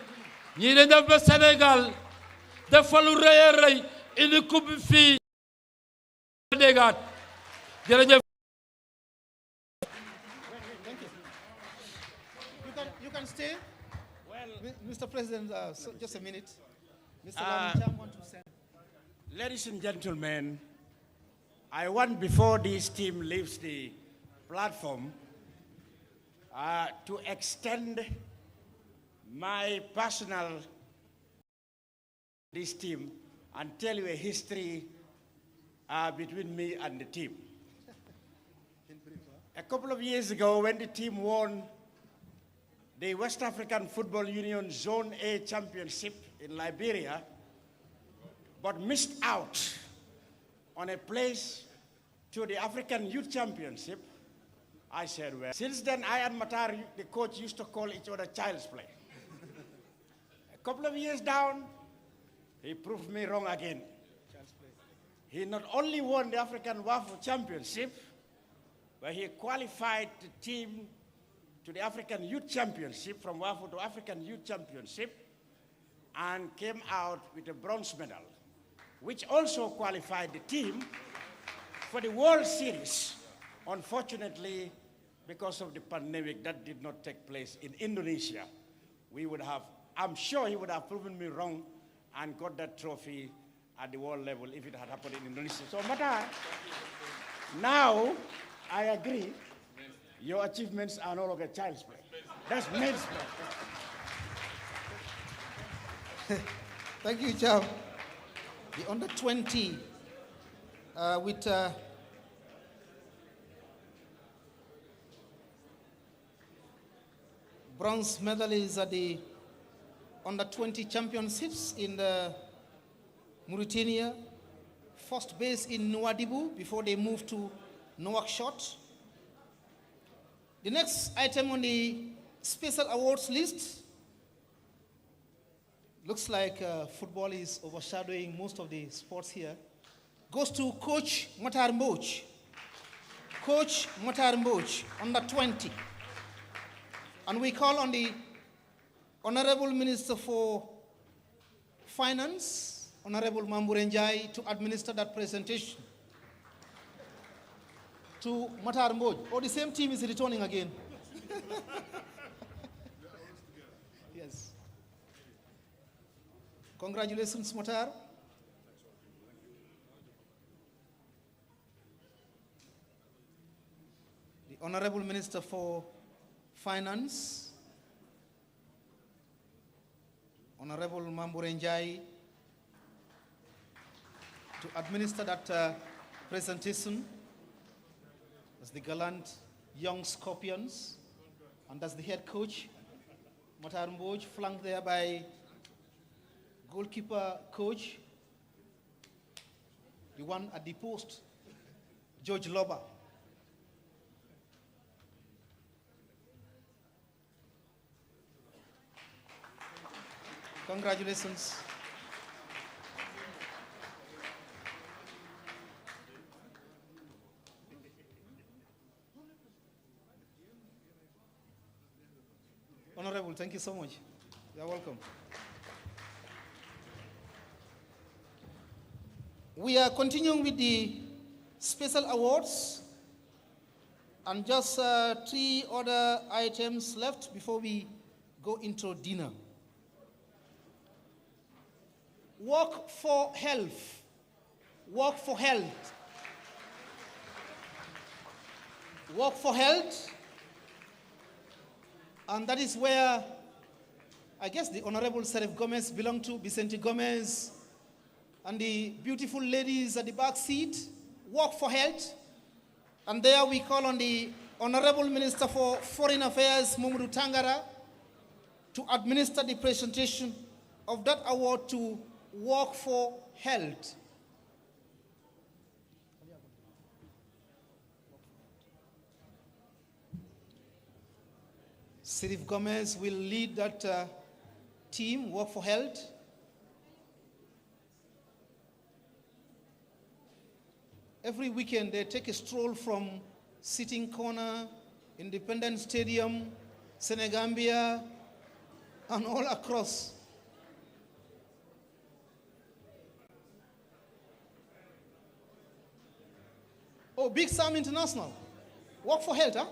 ñii dañ def ba Sénégal def fa lu rëy a rëy indi coupe bi fii dégaat jërëjëf. You can stay. Well, Mr. President, just a minute. Mr. Lamcham wants to say. Ladies and gentlemen, I want, before this team leaves the platform, to extend my personal this team and tell you a history between me and the team. A couple of years ago, when the team won the West African Football Union Zone A Championship in Liberia, but missed out on a place to the African Youth Championship, I said, well, since then I and Matar, the coach, used to call each other child's play. A couple of years down, he proved me wrong again. He not only won the African Waffle Championship, but he qualified the team to the African Youth Championship, from Waffle to African Youth Championship, and came out with a bronze medal, which also qualified the team for the World Series. Unfortunately, because of the pandemic, that did not take place in Indonesia. We would have, I'm sure he would have proven me wrong and got that trophy at the world level if it had happened in Indonesia. So, Mata, now I agree, your achievements are no longer child's play. That's men's play. Thank you, Cham. The under 20 with bronze medalists at the under 20 championships in Mauritania, first base in Nouadhibou before they moved to Nouakchott. The next item on the special awards list, looks like football is overshadowing most of the sports here, goes to Coach Matar Mboj. Coach Matar Mboj, under 20. And we call on the Honorable Minister for Finance, Honorable Mamburenjai, to administer that presentation to Matar Mboj. Oh, the same team is returning again. Yes. Congratulations, Matar. The Honorable Minister for Finance, Honorable Mamburenjai, to administer that presentation as the gallant young Scorpions, and as the head coach, Matar Mboj, flanked there by goalkeeper coach, the one at the post, George Loba. Congratulations. Honorable, thank you so much. You're welcome. We are continuing with the special awards, and just 3 other items left before we go into dinner. Work for health. Work for health. Work for health. And that is where I guess the Honorable Serif Gomez belong to, Vicente Gomez, and the beautiful ladies at the back seat. Work for health. And there we call on the Honorable Minister for Foreign Affairs, Mamadou Tangara, to administer the presentation of that award to Work for Health. Serif Gomez will lead that team, Work for Health. Every weekend they take a stroll from Sitting Corner, Independence Stadium, Senegambia, and all across. Oh, Big Sam International. Work for Health, huh?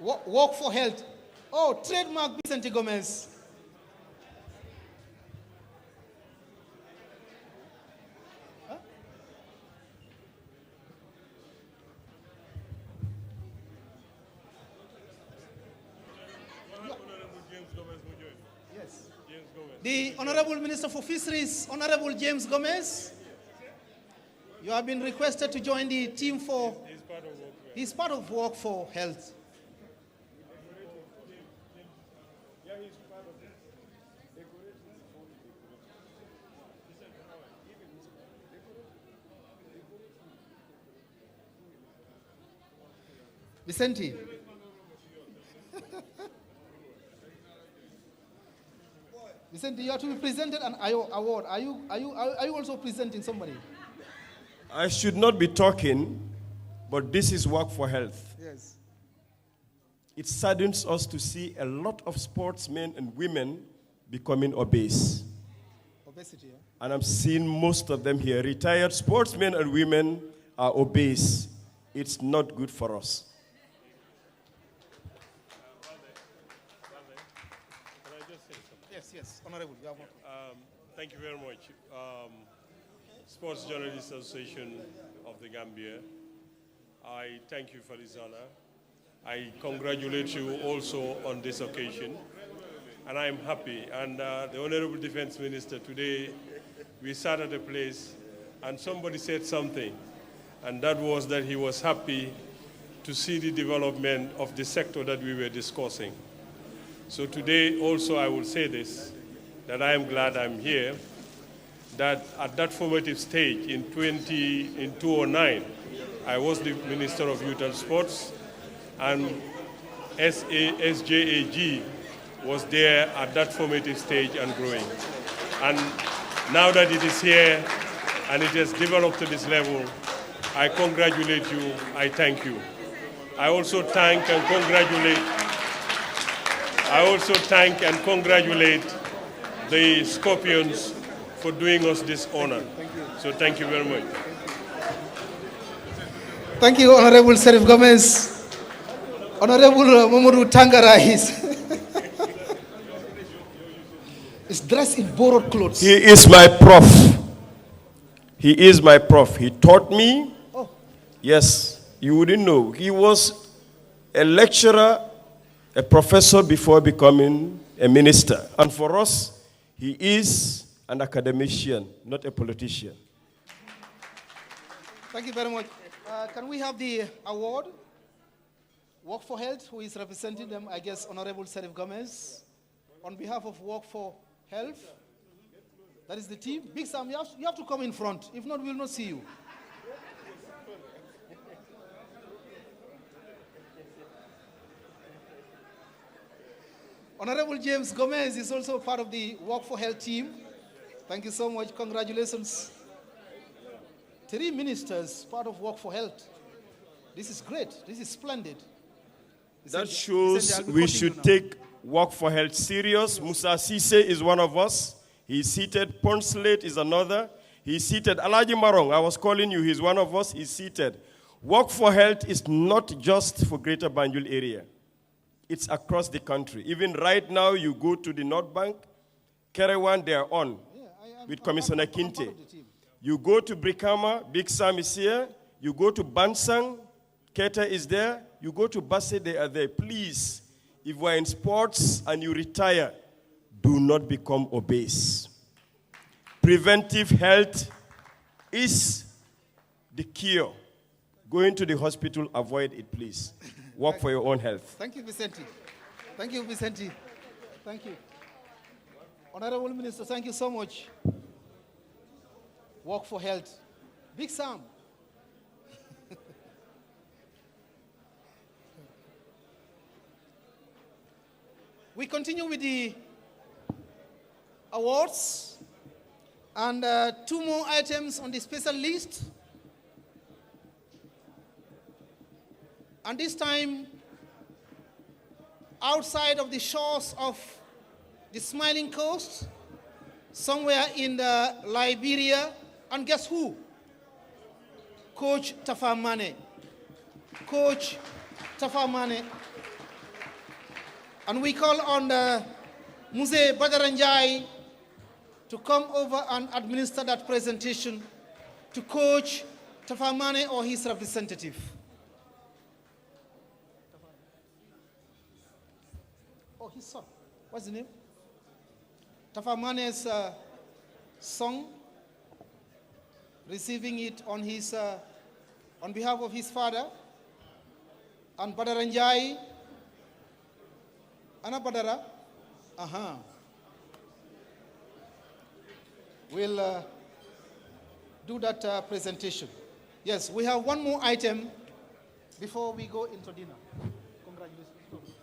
Work for Health. Oh, trademark Vicente Gomez. Huh? Yes. The Honorable Minister for Fisheries, Honorable James Gomez. You have been requested to join the team for... He's part of Work for Health. Vicente. Vicente, you have to be presented an award. Are you also presenting somebody? I should not be talking, but this is work for health. Yes. It saddens us to see a lot of sportsmen and women becoming obese. Obesity, yeah? And I'm seeing most of them here. Retired sportsmen and women are obese. It's not good for us. Yes, Honorable. Thank you very much. Sports Journalists Association of the Gambia, I thank you for this honor. I congratulate you also on this occasion, and I am happy. And the Honorable Defense Minister, today we sat at a place and somebody said something, and that was that he was happy to see the development of the sector that we were discussing. So today also I will say this, that I am glad I'm here, that at that formative stage in 2009, I was the Minister of Youth and Sports, and SJAG was there at that formative stage and growing. And now that it is here and it has developed to this level, I congratulate you, I thank you. I also thank and congratulate the Scorpions for doing us this honor. So thank you very much. Thank you, Honorable Serif Gomez. Honorable Mamadou Tangara is dressed in borrowed clothes. He is my prof. He is my prof. He taught me. Oh. Yes, you wouldn't know. He was a lecturer, a professor before becoming a minister. And for us, he is an academician, not a politician. Thank you very much. Can we have the award? Work for Health, who is representing them, I guess, Honorable Serif Gomez. On behalf of Work for Health, that is the team. Big Sam, you have to come in front. If not, we will not see you. Honorable James Gomez is also part of the Work for Health team. Thank you so much. Congratulations. 3 ministers, part of Work for Health. This is great. This is splendid. That shows we should take Work for Health serious. Musa Sise is one of us. He's seated. Ponslate is another. He's seated. Alaji Marong, I was calling you. He's one of us. He's seated. Work for Health is not just for Greater Banjul area. It's across the country. Even right now, you go to the North Bank, Kerewan, they are on with Commissioner Kinte. You go to Brikama, Big Sam is here. You go to Bansang, Keta is there. You go to Basse, they are there. Please, if you are in sports and you retire, do not become obese. Preventive health is the cure. Going to the hospital, avoid it, please. Work for your own health. Thank you, Vicente. Thank you, Vicente. Thank you. Honorable Minister, thank you so much. Work for Health. Big Sam. We continue with the awards and 2 more items on the special list. And this time, outside of the shores of the Smiling Coast, somewhere in Liberia, and guess who? Coach Tafa Mane. Coach Tafa Mane. And we call on Muse Badaranjai to come over and administer that presentation to Coach Tafa Mane or his representative. Oh, his son. What's the name? Tafa Mane's song, receiving it on his on behalf of his father, and Badaranjai, Anna Badara, We'll do that presentation. Yes, we have one more item before we go into dinner. Congratulations.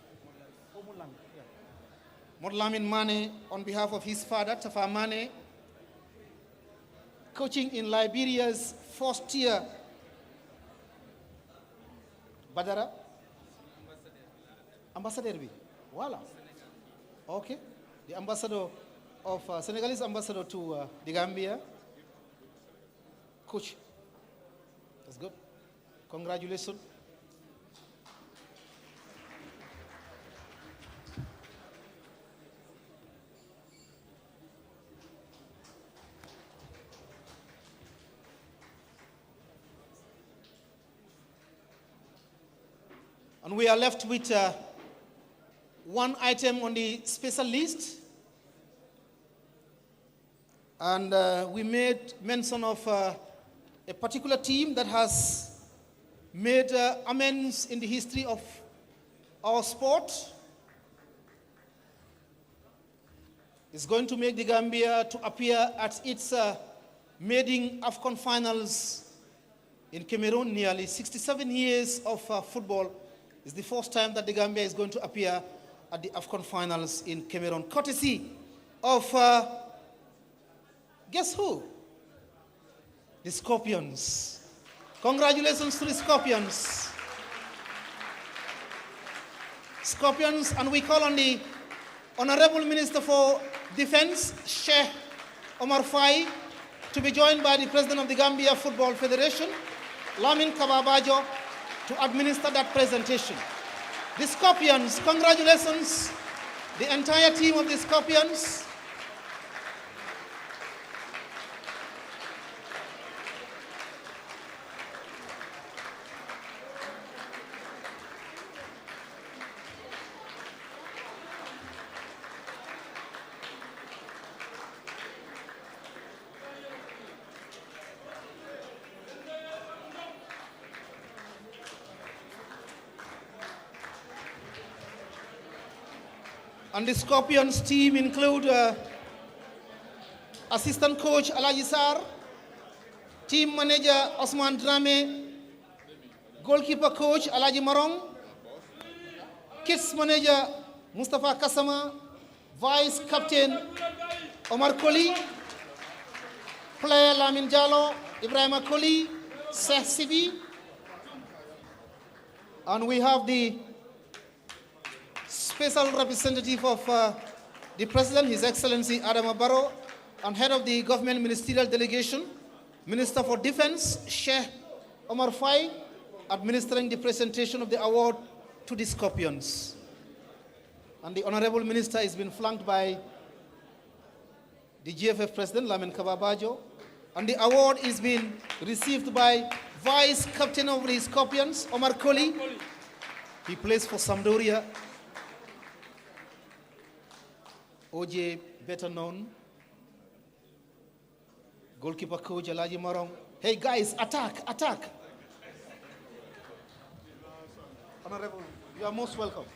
Modlamin Mane, on behalf of his father, Tafa Mane, coaching in Liberia's first tier. Badara? Ambassador. Voila. Okay. The ambassador of Senegalese ambassador to the Gambia. Coach. That's good. Congratulations. And we are left with one item on the special list. And we made mention of a particular team that has made amends in the history of our sport. It's going to make the Gambia to appear at its maiden AFCON finals in Cameroon. Nearly 67 years of football. It's the first time that the Gambia is going to appear at the AFCON finals in Cameroon, courtesy of, guess who? The Scorpions. Congratulations to the Scorpions. Scorpions, and we call on the Honorable Minister for Defense, Sheikh Omar Faye, to be joined by the President of the Gambia Football Federation, Lamin Kababajo, to administer that presentation. The Scorpions, congratulations, the entire team of the Scorpions. And the Scorpions team include assistant coach Alaji Sarr, team manager Osman Drame, goalkeeper coach Alaji Marong, kids manager Mustafa Kasama, vice captain Omar Koli, player Lamin Jallo, Ibrahima Koli, Seh Sibi, and we have the special representative of the President, His Excellency Adama Barrow, and head of the government ministerial delegation, Minister for Defense, Sheikh Omar Faye, administering the presentation of the award to the Scorpions. And the Honorable Minister has been flanked by the GFF President, Lamin Kababajo, and the award is being received by Vice Captain of the Scorpions, Omar Koli. He plays for Sampdoria. OJ, better known. Goalkeeper coach Alaji Marong. Hey guys, attack, attack. Honorable, you are most welcome.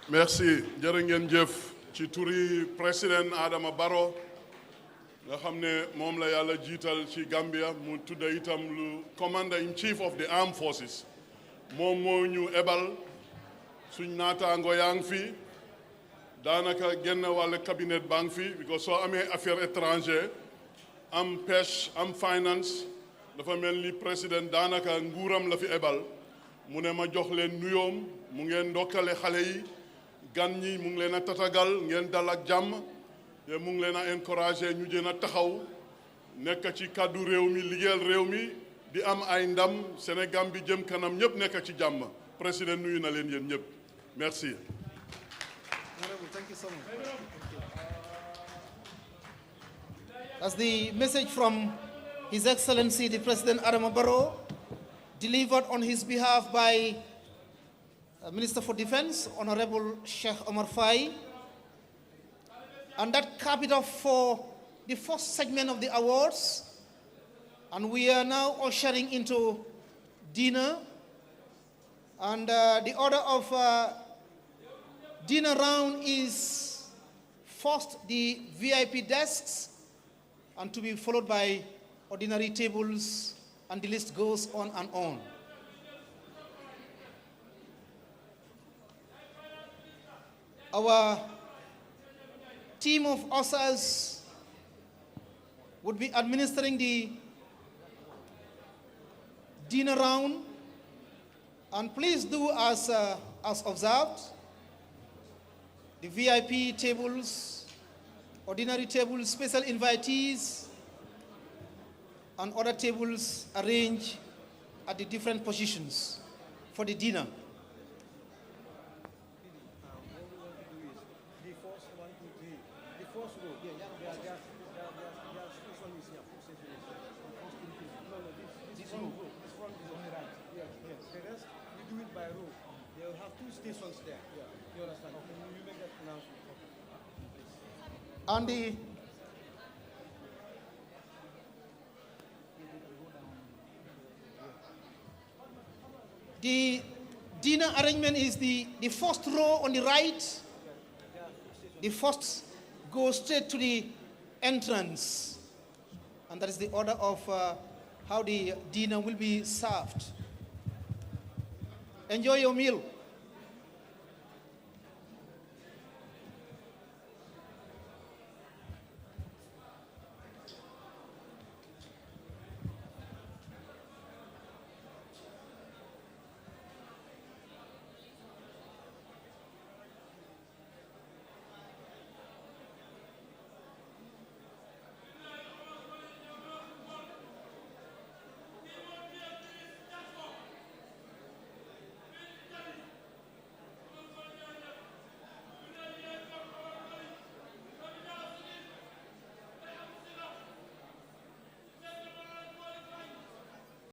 Merci, jërë ngeen jëf ci turi président Adama Barrow nga xam ne moom la yàlla jiital ci Gambia mu tudda itam lu commander-in-chief of the armed forces moom moo ñu ebal suñ naataango yaa ngi fi daanaka genn wàll cabinet baa ngi fi because soo amee affaires étrangères am pêche am finance dafa mel ni président daanaka nguuram la fi ebal mu ne ma jox leen nuyoom mu ngeen ndokkale xale yi gan ñi mu ngi leen a tatagal ngeen dal ak jàmm te mu ngi leen a encouragé ñu jën a taxaw nekk ci kàddu réew mi liggéeyal réew mi di am ay ndam Sénégal bi jëm kanam ñëpp nekk ci jàmm président nuyu na leen yéen ñëpp merci. Thank you so much. That's the message from His Excellency the President Adama Barrow, delivered on his behalf by Minister for Defense, Honorable Sheikh Omar Faye. And that capped it off for the first segment of the awards. And we are now ushering into dinner. And the order of dinner round is first the VIP desks, and to be followed by ordinary tables, and the list goes on and on. Our team of officers would be administering the dinner round, and please do as observed. The VIP tables, ordinary tables, special invitees, and other tables arranged at the different positions for the dinner. And the dinner arrangement is the first row on the right. The first goes straight to the entrance. And that is the order of how the dinner will be served. Enjoy your meal.